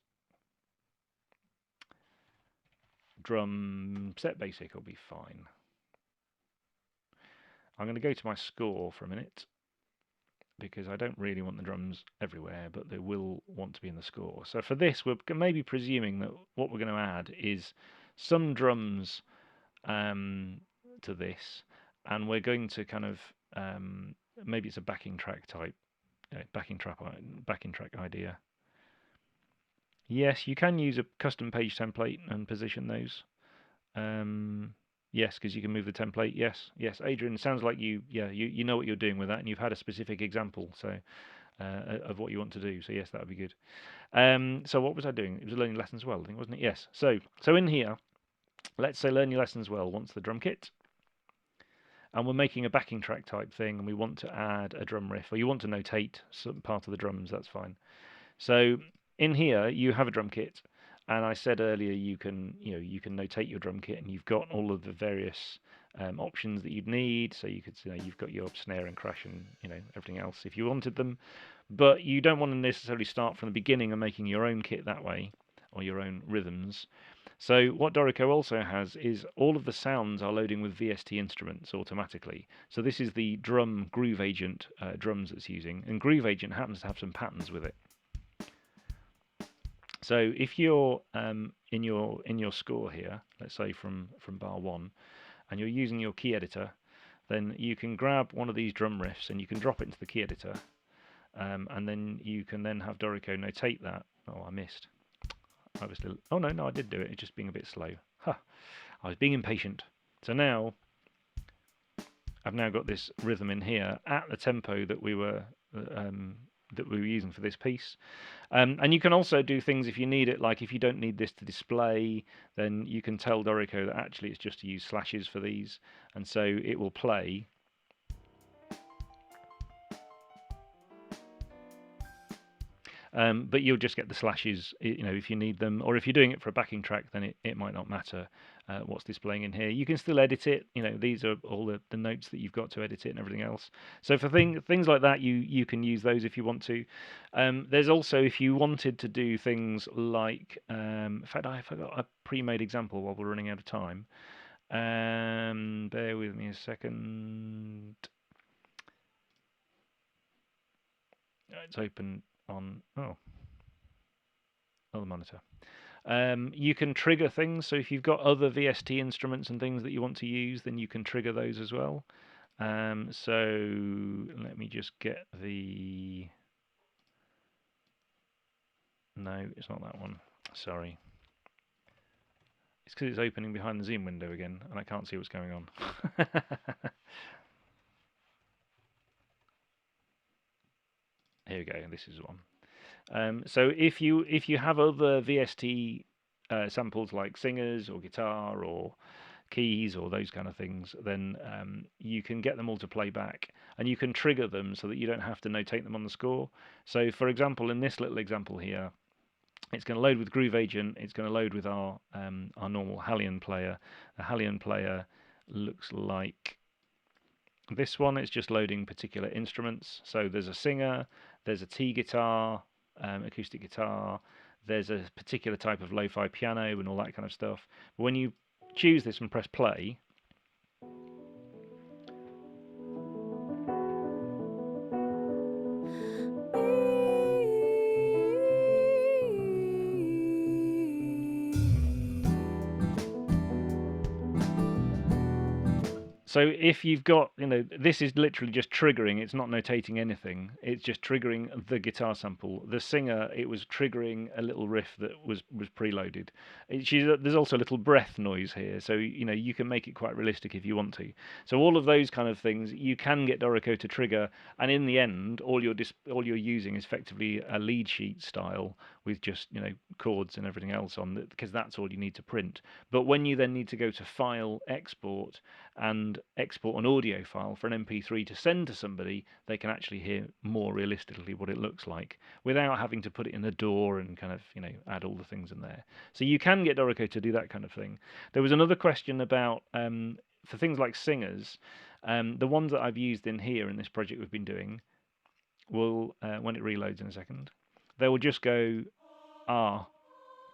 drum set basic will be fine. I'm going to go to my score for a minute because I don't really want the drums everywhere, but they will want to be in the score. So for this, we're maybe presuming that what we're going to add is some drums to this, and we're going to kind of maybe it's a backing track type, backing track idea. Yes, you can use a custom page template and position those. Yes, because you can move the template. Yes, Adrian, sounds like you know what you're doing with that, and you've had a specific example of what you want to do. So yes, that would be good. So what was I doing? It was learning lessons well, I think, wasn't it? Yes. So in here, let's say learning lessons well wants the drum kit, and we're making a backing track type thing, and we want to add a drum riff, or you want to notate some part of the drums. That's fine. So in here, you have a drum kit. And I said earlier, you can notate your drum kit, and you've got all of the various options that you'd need. So you could, you've got your snare and crash and everything else if you wanted them, but you don't want to necessarily start from the beginning and making your own kit that way or your own rhythms. So what Dorico also has is all of the sounds are loading with VST instruments automatically. So this is the drum Groove Agent drums it's using, and Groove Agent happens to have some patterns with it. So if you're in your score here, let's say from bar 1, and you're using your key editor, then you can grab one of these drum riffs and you can drop it into the key editor, and then you can then have Dorico notate that. Oh, I missed. Oh no, I did do it. It's just being a bit slow. Huh. I was being impatient. So now I've now got this rhythm in here at the tempo that we were using for this piece. And you can also do things if you need it, like if you don't need this to display, then you can tell Dorico that actually it's just to use slashes for these, and so it will play. But you'll just get the slashes, if you need them, or if you're doing it for a backing track, then it might not matter what's displaying in here. You can still edit it. These are all the notes that you've got to edit it and everything else. So for things like that, you can use those if you want to. There's also, if you wanted to do things like, in fact, I forgot a pre-made example while we're running out of time. Bear with me a second. It's open on other monitor. You can trigger things. So if you've got other VST instruments and things that you want to use, then you can trigger those as well. So let me just get the. No, it's not that one. Sorry. It's because it's opening behind the Zoom window again, and I can't see what's going on. Here we go. This is one. So if you have other VST samples like singers or guitar or keys or those kind of things, then you can get them all to play back, and you can trigger them so that you don't have to notate them on the score. So, for example, in this little example here, it's going to load with Groove Agent. It's going to load with our normal Hallion player. The Hallion player looks like this one. It's just loading particular instruments. So there's a singer, there's a T guitar, acoustic guitar, there's a particular type of lo-fi piano and all that kind of stuff. But when you choose this and press play, so if you've got, this is literally just triggering. It's not notating anything. It's just triggering the guitar sample. The singer, it was triggering a little riff that was preloaded. There's also a little breath noise here, so you can make it quite realistic if you want to. So all of those kind of things you can get Dorico to trigger, and in the end, all you're using is effectively a lead sheet style with just chords and everything else on, because that's all you need to print. But when you then need to go to File, Export, and export an audio file for an MP3 to send to somebody, they can actually hear more realistically what it looks like without having to put it in the DAW and kind of add all the things in there. So you can get Dorico to do that kind of thing. There was another question about for things like singers, the ones that I've used in here in this project we've been doing will when it reloads in a second, they will just go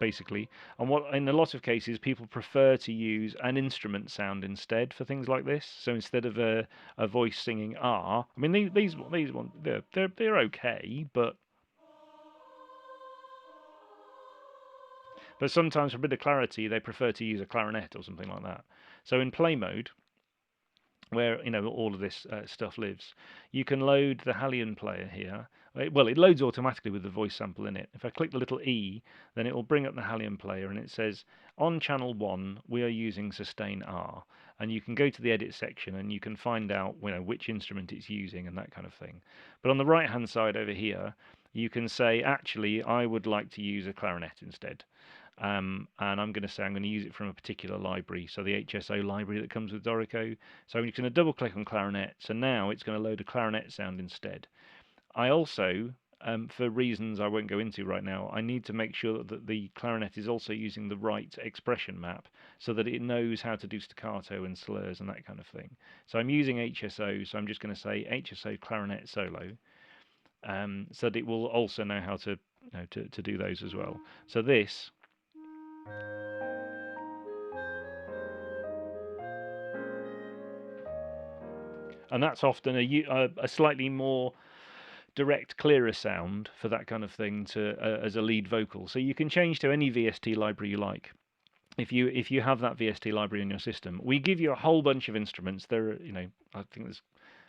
basically. And what in a lot of cases people prefer to use an instrument sound instead for things like this. So instead of a voice singing I mean these ones they're okay, but sometimes for a bit of clarity they prefer to use a clarinet or something like that. So in play mode, where all of this stuff lives, you can load the Hallion player here. Well, it loads automatically with the voice sample in it. If I click the little E, then it will bring up the Hallion player, and it says on channel 1 we are using sustain R, and you can go to the edit section and you can find out which instrument it's using and that kind of thing. But on the right hand side over here, you can say actually I would like to use a clarinet instead. And I'm going to say I'm going to use it from a particular library, so the HSO library that comes with Dorico. So I'm just going to double click on clarinet. So now it's going to load a clarinet sound instead. I also, for reasons I won't go into right now, I need to make sure that the clarinet is also using the right expression map so that it knows how to do staccato and slurs and that kind of thing. So I'm using HSO, so I'm just going to say HSO clarinet solo, so that it will also know how to, to do those as well. So this. And that's often a slightly more direct, clearer sound for that kind of thing to as a lead vocal. So you can change to any VST library you like. If you have that VST library in your system, we give you a whole bunch of instruments. There are, I think there's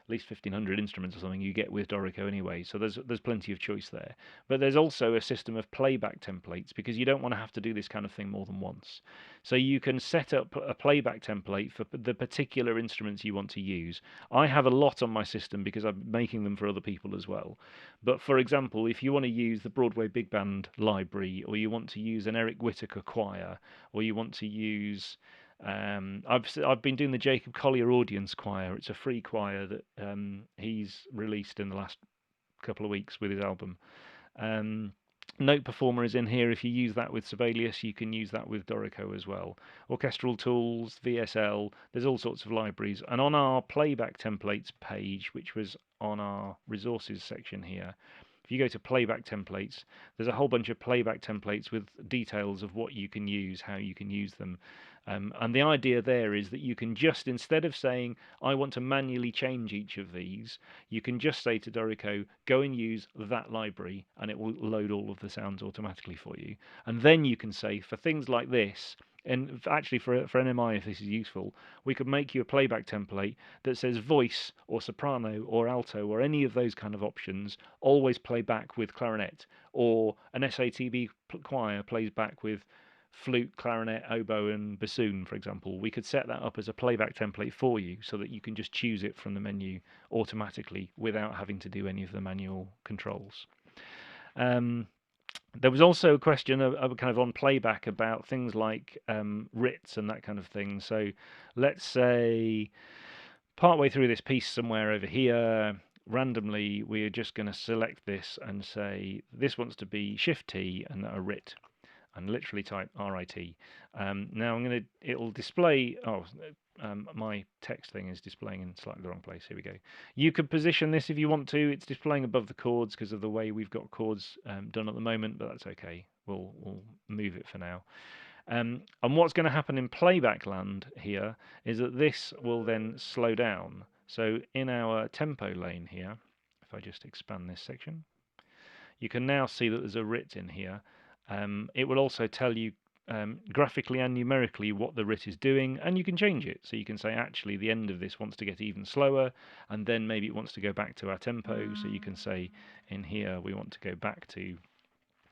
at least 1,500 instruments or something you get with Dorico anyway, so there's plenty of choice there. But there's also a system of playback templates, because you don't want to have to do this kind of thing more than once. So you can set up a playback template for the particular instruments you want to use. I have a lot on my system because I'm making them for other people as well. But for example, if you want to use the Broadway Big Band library, or you want to use an Eric Whittaker choir, or you want to use I've been doing the Jacob Collier Audience Choir. It's a free choir that he's released in the last couple of weeks with his album. Note Performer is in here. If you use that with Sibelius, you can use that with Dorico as well. Orchestral tools, VSL, there's all sorts of libraries. And on our playback templates page, which was on our resources section here, if you go to playback templates, there's a whole bunch of playback templates with details of what you can use, how you can use them. And the idea there is that you can just, instead of saying, I want to manually change each of these, you can just say to Dorico, go and use that library, and it will load all of the sounds automatically for you. And then you can say, for things like this, and actually for NMI, if this is useful, we could make you a playback template that says voice or soprano or alto or any of those kind of options always play back with clarinet, or an SATB choir plays back with flute, clarinet, oboe, and bassoon, for example. We could set that up as a playback template for you so that you can just choose it from the menu automatically without having to do any of the manual controls. There was also a question of kind of on playback about things like writs and that kind of thing. So let's say partway through this piece somewhere over here, randomly, we're just going to select this and say this wants to be Shift T and a writ, and literally type RIT. Now it'll display, my text thing is displaying in slightly the wrong place. Here we go. You could position this if you want to. It's displaying above the chords because of the way we've got chords done at the moment, but that's okay. We'll move it for now. And what's going to happen in playback land here is that this will then slow down. So in our tempo lane here, if I just expand this section, you can now see that there's a writ in here. It will also tell you graphically and numerically what the writ is doing, and you can change it. So you can say, actually, the end of this wants to get even slower, and then maybe it wants to go back to our tempo. So you can say, in here, we want to go back to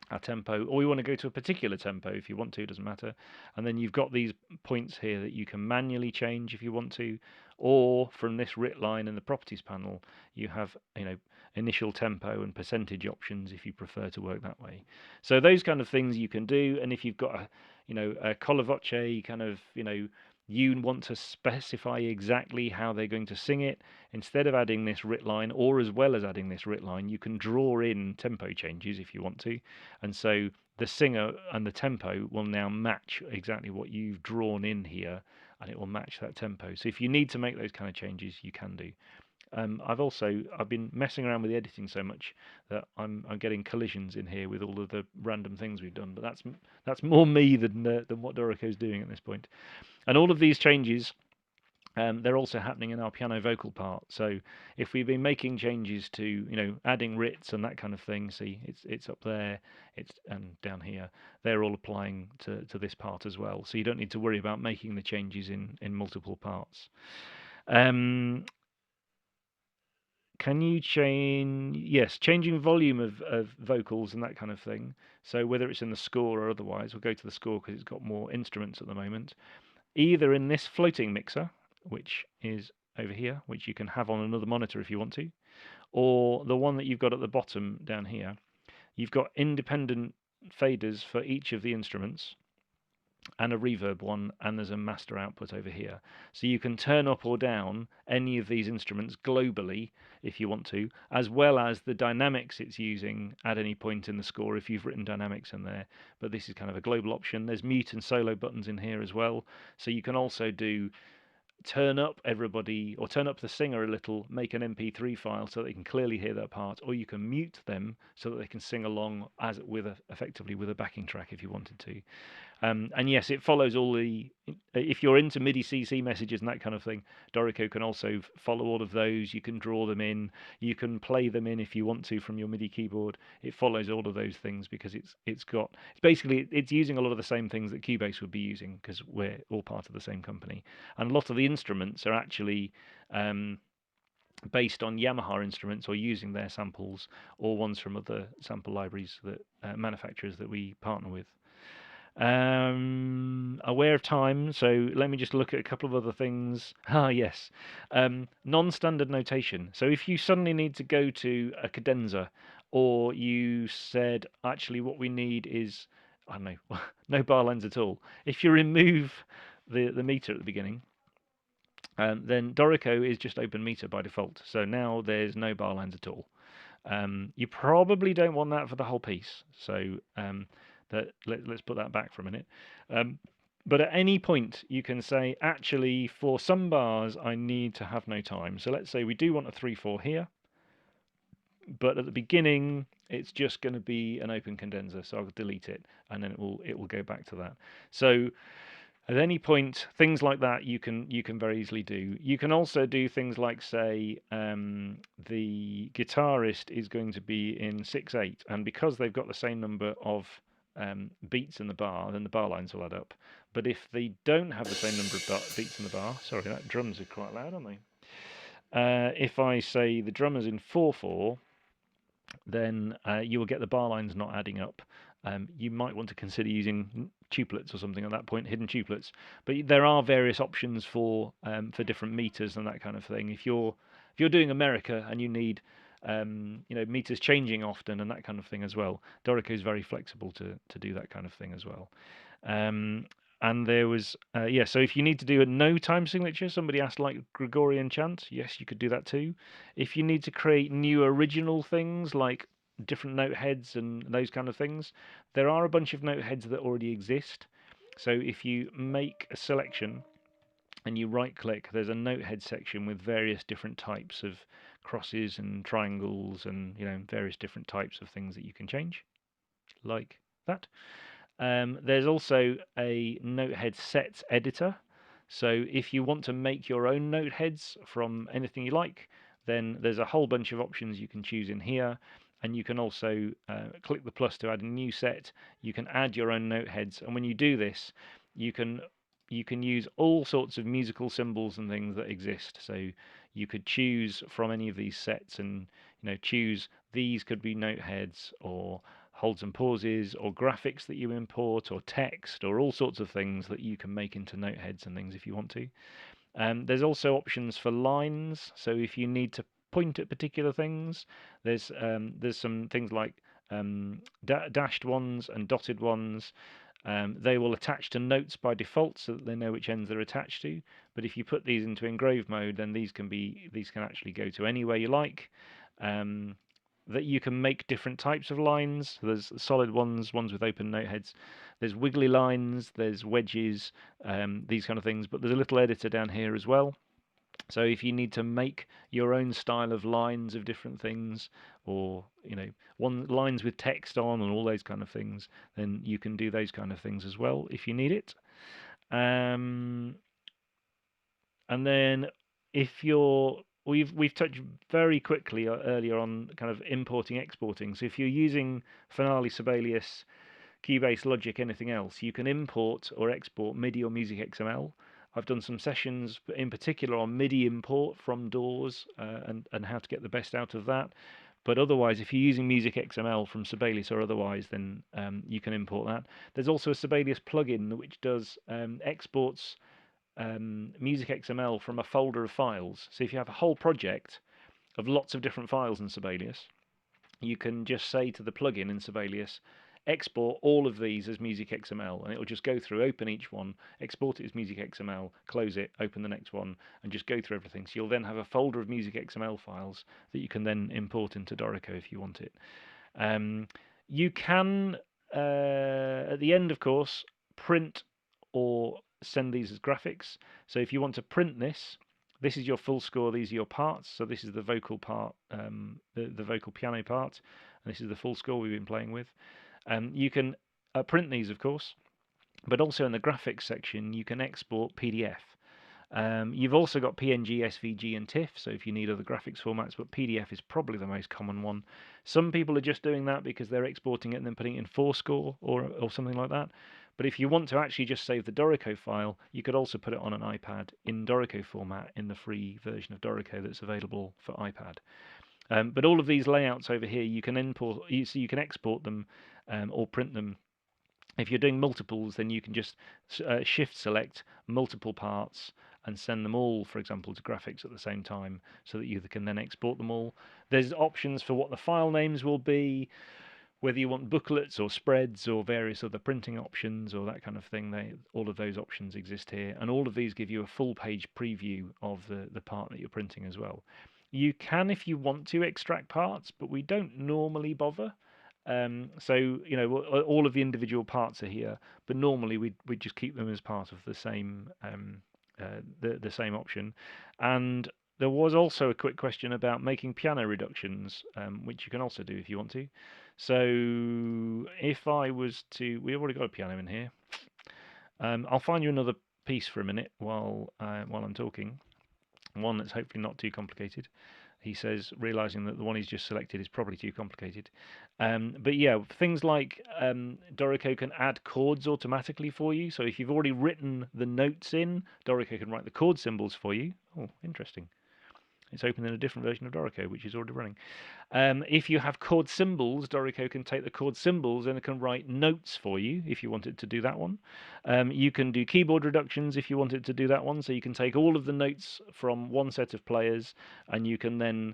our tempo, or we want to go to a particular tempo if you want to, doesn't matter. And then you've got these points here that you can manually change if you want to, or from this writ line in the properties panel, you have, initial tempo and percentage options if you prefer to work that way. So those kind of things you can do. And if you've got a color voce kind of, you want to specify exactly how they're going to sing it, instead of adding this writ line, or as well as adding this writ line, you can draw in tempo changes if you want to. And so the singer and the tempo will now match exactly what you've drawn in here, and it will match that tempo. So if you need to make those kind of changes, you can do. I've been messing around with the editing so much that I'm getting collisions in here with all of the random things we've done. But that's more me than what Dorico's doing at this point. And all of these changes, they're also happening in our piano vocal part. So if we've been making changes to adding writs and that kind of thing, see it's up there, and down here, they're all applying to this part as well. So you don't need to worry about making the changes in multiple parts. Can you change? Yes, changing volume of vocals and that kind of thing. So whether it's in the score or otherwise, we'll go to the score because it's got more instruments at the moment. Either in this floating mixer, which is over here, which you can have on another monitor if you want to, or the one that you've got at the bottom down here. You've got independent faders for each of the instruments, and a reverb one, and there's a master output over here. So you can turn up or down any of these instruments globally if you want to, as well as the dynamics it's using at any point in the score if you've written dynamics in there. But this is kind of a global option. There's mute and solo buttons in here as well. So you can also do turn up everybody, or turn up the singer a little, make an MP3 file so they can clearly hear their part, or you can mute them so that they can sing along effectively with a backing track if you wanted to. And yes, it follows all the. If you're into MIDI CC messages and that kind of thing, Dorico can also follow all of those. You can draw them in. You can play them in if you want to from your MIDI keyboard. It follows all of those things because it's using a lot of the same things that Cubase would be using because we're all part of the same company. And a lot of the instruments are actually based on Yamaha instruments or using their samples or ones from other sample libraries that manufacturers that we partner with. Aware of time, so let me just look at a couple of other things. Yes. Non-standard notation. So if you suddenly need to go to a cadenza, or you said, actually what we need is, I don't know, no bar lines at all. If you remove the meter at the beginning, then Dorico is just open meter by default. So now there's no bar lines at all. You probably don't want that for the whole piece, so let's put that back for a minute. Um, but at any point, you can say, actually, for some bars, I need to have no time. So let's say we do want a 3/4 here, but at the beginning, it's just going to be an open condenser. So I'll delete it, and then it will go back to that. So at any point, things like that you can very easily do. You can also do things like say the guitarist is going to be in 6/8, and because they've got the same number of beats in the bar, then the bar lines will add up. But if they don't have the same number of beats in the bar, sorry, that drums are quite loud, aren't they? If I say the drummer's in 4/4, then you will get the bar lines not adding up. You might want to consider using tuplets or something at that point, hidden tuplets. But there are various options for different meters and that kind of thing. If you're doing America and you need meters changing often and that kind of thing as well, Dorico is very flexible to do that kind of thing as well. Um, and there was yeah. So if you need to do a no time signature, somebody asked like Gregorian chant. Yes, you could do that too. If you need to create new original things like different note heads and those kind of things, there are a bunch of note heads that already exist. So if you make a selection and you right click, there's a note head section with various different types of crosses and triangles and various different types of things that you can change, like that. There's also a notehead set editor. So if you want to make your own noteheads from anything you like, then there's a whole bunch of options you can choose in here. And you can also click the plus to add a new set. You can add your own noteheads. And when you do this, you can you can use all sorts of musical symbols and things that exist. So you could choose from any of these sets and choose these could be noteheads or holds and pauses or graphics that you import or text or all sorts of things that you can make into note heads and things if you want to. There's also options for lines. So if you need to point at particular things, there's some things like dashed ones and dotted ones. They will attach to notes by default so that they know which ends they're attached to. But if you put these into engrave mode, then these can actually go to anywhere you like. That you can make different types of lines. So there's solid ones with open note heads. There's wiggly lines, there's wedges, these kind of things. But there's a little editor down here as well. So if you need to make your own style of lines of different things, or lines with text on and all those kind of things, then you can do those kind of things as well if you need it. Um, and then if you're we've touched very quickly earlier on kind of importing exporting. So if you're using Finale, Sibelius, Keybase, Logic, anything else, you can import or export MIDI or Music XML. I've done some sessions in particular on MIDI import from DAWs and how to get the best out of that. But otherwise, if you're using Music XML from Sibelius or otherwise, then you can import that. There's also a Sibelius plugin which does exports Music XML from a folder of files. So if you have a whole project of lots of different files in Sibelius, you can just say to the plugin in Sibelius, export all of these as Music XML, and it will just go through, open each one, export it as Music XML, close it, open the next one, and just go through everything. So you'll then have a folder of Music XML files that you can then import into Dorico if you want it. You can, at the end, of course, print or send these as graphics. So if you want to print this is your full score, these are your parts. So this is the vocal part, the vocal piano part, and this is the full score we've been playing with. You can print these, of course, but also in the graphics section, you can export PDF. You've also got PNG, SVG, and TIFF, so if you need other graphics formats, but PDF is probably the most common one. Some people are just doing that because they're exporting it and then putting it in 4-score or something like that. But if you want to actually just save the Dorico file, you could also put it on an iPad in Dorico format in the free version of Dorico that's available for iPad. But all of these layouts over here, you can import, so you can export them or print them. If you're doing multiples, then you can just shift select multiple parts and send them all, for example, to graphics at the same time so that you can then export them all. There's options for what the file names will be, whether you want booklets or spreads or various other printing options or that kind of thing. All of those options exist here, and all of these give you a full page preview of the part that you're printing as well. You can, if you want to, extract parts, but we don't normally bother. So all of the individual parts are here, but normally we just keep them as part of the same option. And there was also a quick question about making piano reductions, which you can also do if you want to. So if I was to, we've already got a piano in here. I'll find you another piece for a minute while I'm talking. One that's hopefully not too complicated. He says, realizing that the one he's just selected is probably too complicated. But yeah, things like Dorico can add chords automatically for you. So if you've already written the notes in, Dorico can write the chord symbols for you. Oh, interesting. It's open in a different version of Dorico, which is already running. If you have chord symbols, Dorico can take the chord symbols and it can write notes for you if you wanted to do that one. You can do keyboard reductions if you wanted to do that one. So you can take all of the notes from one set of players and you can then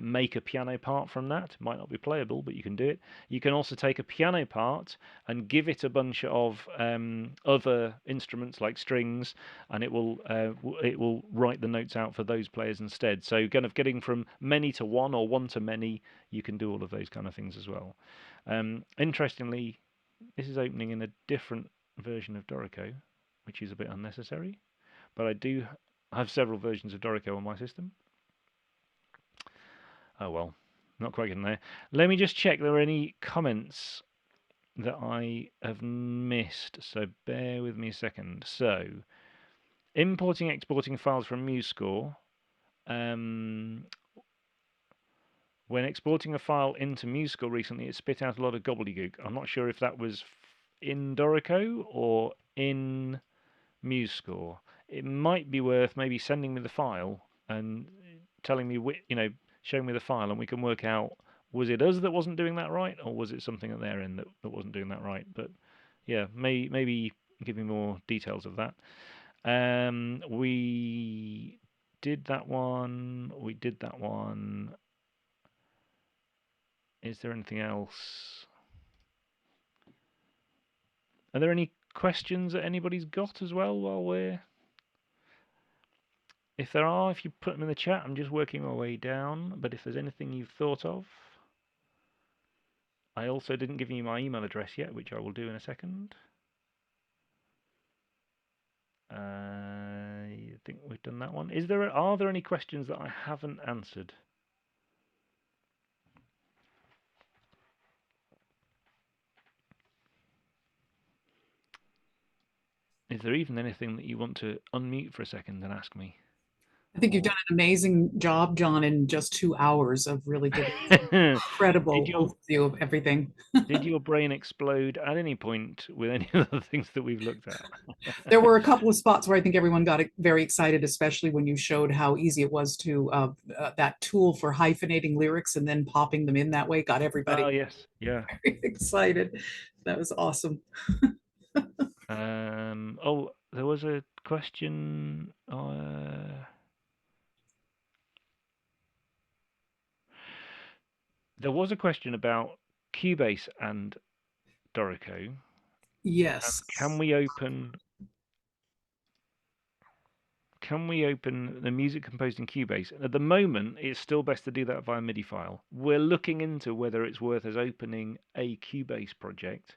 make a piano part from that. Might not be playable, but you can do it. You can also take a piano part and give it a bunch of other instruments like strings, and it will write the notes out for those players instead. So kind of getting from many to one or one to many, you can do all of those kind of things as well. Interestingly, this is opening in a different version of Dorico, which is a bit unnecessary, but I do have several versions of Dorico on my system. Oh well, not quite getting there. Let me just check there are any comments that I have missed, so bear with me a second. So, importing, exporting files from MuseScore. Um, when exporting a file into MuseScore recently, it spit out a lot of gobbledygook. I'm not sure if that was in Dorico or in MuseScore. It might be worth maybe sending me the file and telling me, showing me the file, and we can work out, was it us that wasn't doing that right, or was it something at their end that wasn't doing that right? But yeah, maybe give me more details of that. We did that one. We did that one. Is there anything else? Are there any questions that anybody's got as well while we're... If there are, if you put them in the chat, I'm just working my way down. But if there's anything you've thought of, I also didn't give you my email address yet, which I will do in a second. I think we've done that one. Are there any questions that I haven't answered? Is there even anything that you want to unmute for a second and ask me? I think you've done an amazing job, John, in just 2 hours of really giving did incredible your overview of everything. did your brain explode at any point with any of the things that we've looked at? There were a couple of spots where I think everyone got very excited, especially when you showed how easy it was to that tool for hyphenating lyrics and then popping them in that way. Got everybody Oh yes, yeah. very excited. That was awesome. Oh, there was a question. There was a question about Cubase and Dorico. Yes. Can we open the music composed in Cubase? At the moment, it's still best to do that via MIDI file. We're looking into whether it's worth us opening a Cubase project,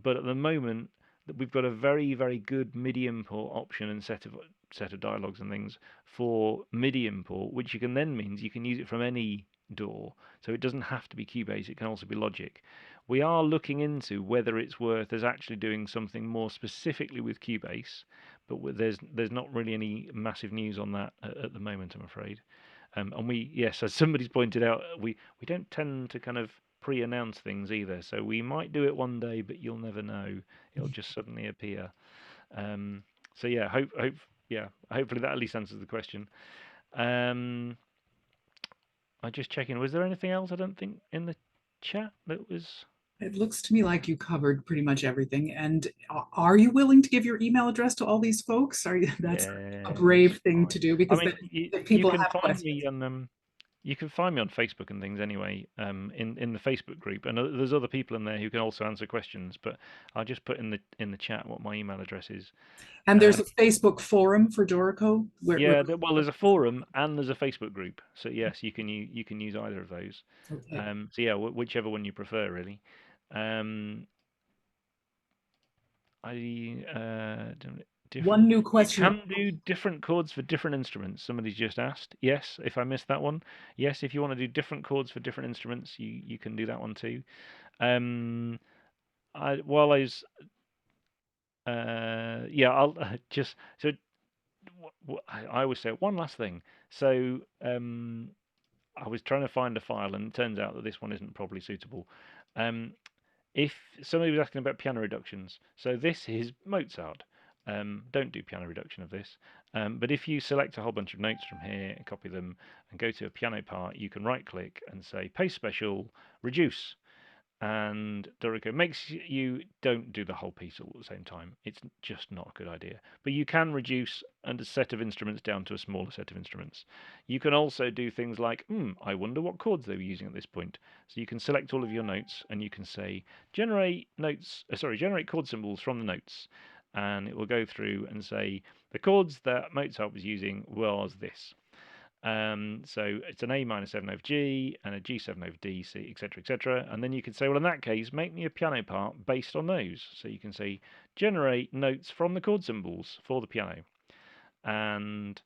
but at the moment, we've got a very, very good MIDI import option and set of dialogues and things for MIDI import, which you can then means you can use it from any DAW. So it doesn't have to be Cubase; it can also be Logic. We are looking into whether it's worth us actually doing something more specifically with Cubase, but there's not really any massive news on that at the moment, I'm afraid. And yes, as somebody's pointed out, we don't tend to kind of pre-announce things either. So we might do it one day, but you'll never know. It'll just suddenly appear. So yeah, hopefully that at least answers the question. I'm just checking. Was there anything else? I don't think in the chat that was. It looks to me like you covered pretty much everything. And are you willing to give your email address to all these folks? That's a Yeah, that's brave thing to fine. do I because mean, the you people can have find questions. me on you can find me on Facebook and things anyway, in the Facebook group, and there's other people in there who can also answer questions. But I'll just put in the chat what my email address is. And there's Um, a Facebook forum for Dorico where yeah, well, there's a forum and there's a Facebook group. So yes, you can use either of those. okay. So yeah, whichever one you prefer, really. Um, I different. One new You question. can do different chords for different instruments. Somebody's just asked. Yes, if I missed that one. Yes, if you want to do different chords for different instruments, you can do that one too. Um, while I was yeah, I'll just so I always say one last thing. So I was trying to find a file, and it turns out that this one isn't probably suitable. Um, if somebody was asking about piano reductions, so this is Mozart. Don't do piano reduction of this. But if you select a whole bunch of notes from here and copy them and go to a piano part, you can right click and say paste special, reduce. And Dorico makes you don't do the whole piece all at the same time. It's just not a good idea. But you can reduce a set of instruments down to a smaller set of instruments. You can also do things like, I wonder what chords they were using at this point. So you can select all of your notes and you can say, generate notes, generate chord symbols from the notes. And it will go through and say, the chords that Mozart was using was this. So it's an A minor 7 over G and a G7 over D, C, etc., etc. And then you could say, well, in that case, make me a piano part based on those. So you can say, generate notes from the chord symbols for the piano. And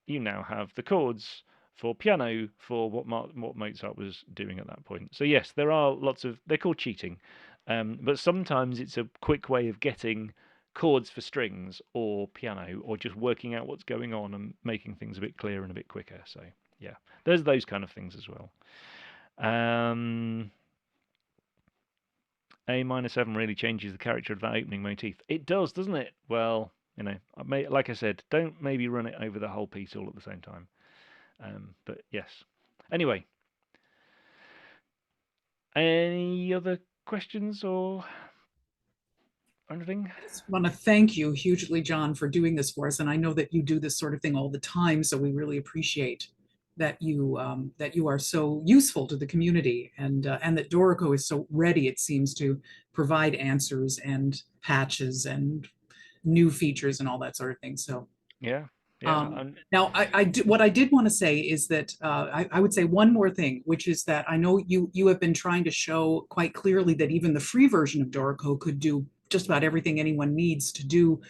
you now have the chords for piano for what Mozart was doing at that point. So yes, there are lots of, they're called cheating, but sometimes it's a quick way of getting chords for strings or piano, or just working out what's going on and making things a bit clearer and a bit quicker. So yeah, there's those kind of things as well. Um, A minor 7 really changes the character of that opening motif. It does, doesn't it? Well, like I said, don't maybe run it over the whole piece all at the same time. But yes. Anyway, any other questions or anything? I just want to thank you hugely, John, for doing this for us. And I know that you do this sort of thing all the time, so we really appreciate that you are so useful to the community, and that Dorico is so ready, it seems, to provide answers and patches and new features and all that sort of thing. So Yeah, yeah. um, now, what I did want to say is that I would say one more thing, which is that I know you have been trying to show quite clearly that even the free version of Dorico could do just about everything anyone needs to do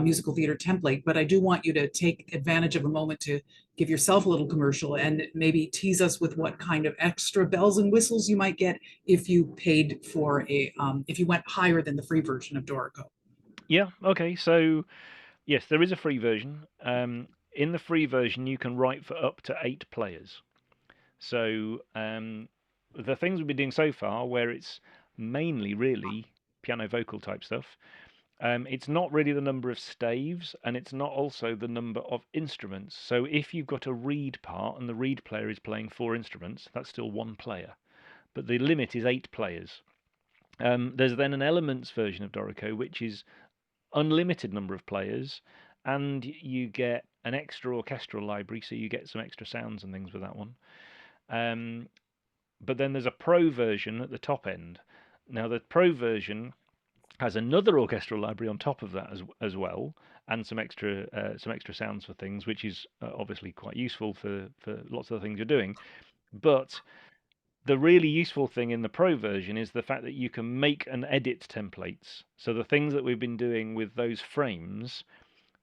musical theater template. But I do want you to take advantage of a moment to give yourself a little commercial and maybe tease us with what kind of extra bells and whistles you might get if you paid for if you went higher than the free version of Dorico. Yeah, okay. So yes, there is a free version. In the free version, you can write for up to 8 players. So the things we've been doing so far, where it's mainly really piano vocal type stuff, it's not really the number of staves, and it's not also the number of instruments. So if you've got a reed part and the reed player is playing 4 instruments, that's still one player. But the limit is 8 players. There's then an elements version of Dorico, which is unlimited number of players, and you get an extra orchestral library, so you get some extra sounds and things with that one. Um, but then there's a pro version at the top end. Now the pro version has another orchestral library on top of that as well, and some extra sounds for things, which is obviously quite useful for lots of the things you're doing. But the really useful thing in the pro version is the fact that you can make and edit templates. So the things that we've been doing with those frames,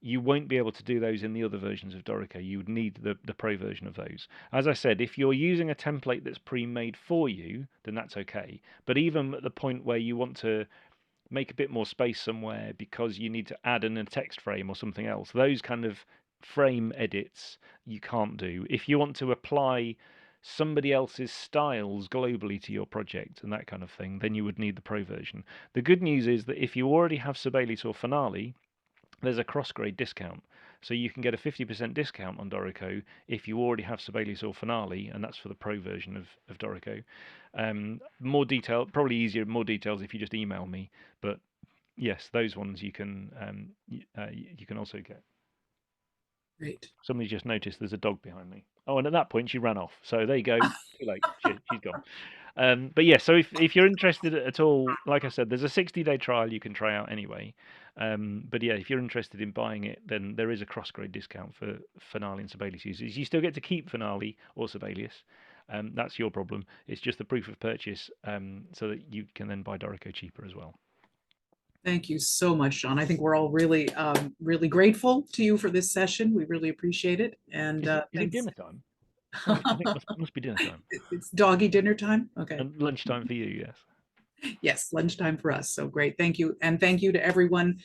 you won't be able to do those in the other versions of Dorico. You would need the pro version of those. As I said, if you're using a template that's pre-made for you, then that's okay. But even at the point where you want to make a bit more space somewhere because you need to add in a text frame or something else, those kind of frame edits you can't do. If you want to apply somebody else's styles globally to your project and that kind of thing, then you would need the pro version. The good news is that if you already have Sibelius or Finale, there's a cross-grade discount. So you can get a 50% discount on Dorico if you already have Sibelius or Finale, and that's for the pro version of Dorico. More detail, probably easier, more details if you just email me. But yes, those ones you can also get. Great. Somebody's just noticed there's a dog behind me. Oh, and at that point she ran off. So there you go. Too late. She's gone. But yeah, so if you're interested at all, like I said, there's a 60-day trial you can try out anyway. But yeah, if you're interested in buying it, then there is a cross-grade discount for Finale and Sibelius users. You still get to keep Finale or Sibelius. That's your problem. It's just the proof of purchase, so that you can then buy Dorico cheaper as well. Thank you so much, John. I think we're all really, really grateful to you for this session. We really appreciate it. And Is it thanks. dinner time? I think it must be dinner time It's doggy dinner time. Okay. and lunchtime for you. Yes. Yes, lunchtime for us. So great. Thank you. And thank you to everyone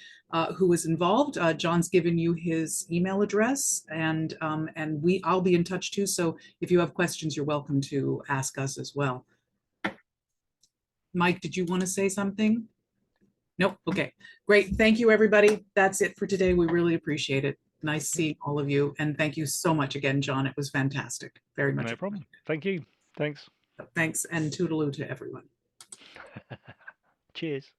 who was involved. John's given you his email address, and I'll be in touch too. So if you have questions, you're welcome to ask us as well. Mike, did you want to say something? Nope. Okay. Great. Thank you, everybody. That's it for today. We really appreciate it. Nice Yep. seeing all of you. And thank you so much again, John. It was fantastic. Very much. No problem. Thank you. Thanks. Thanks and toodaloo to everyone. Cheers.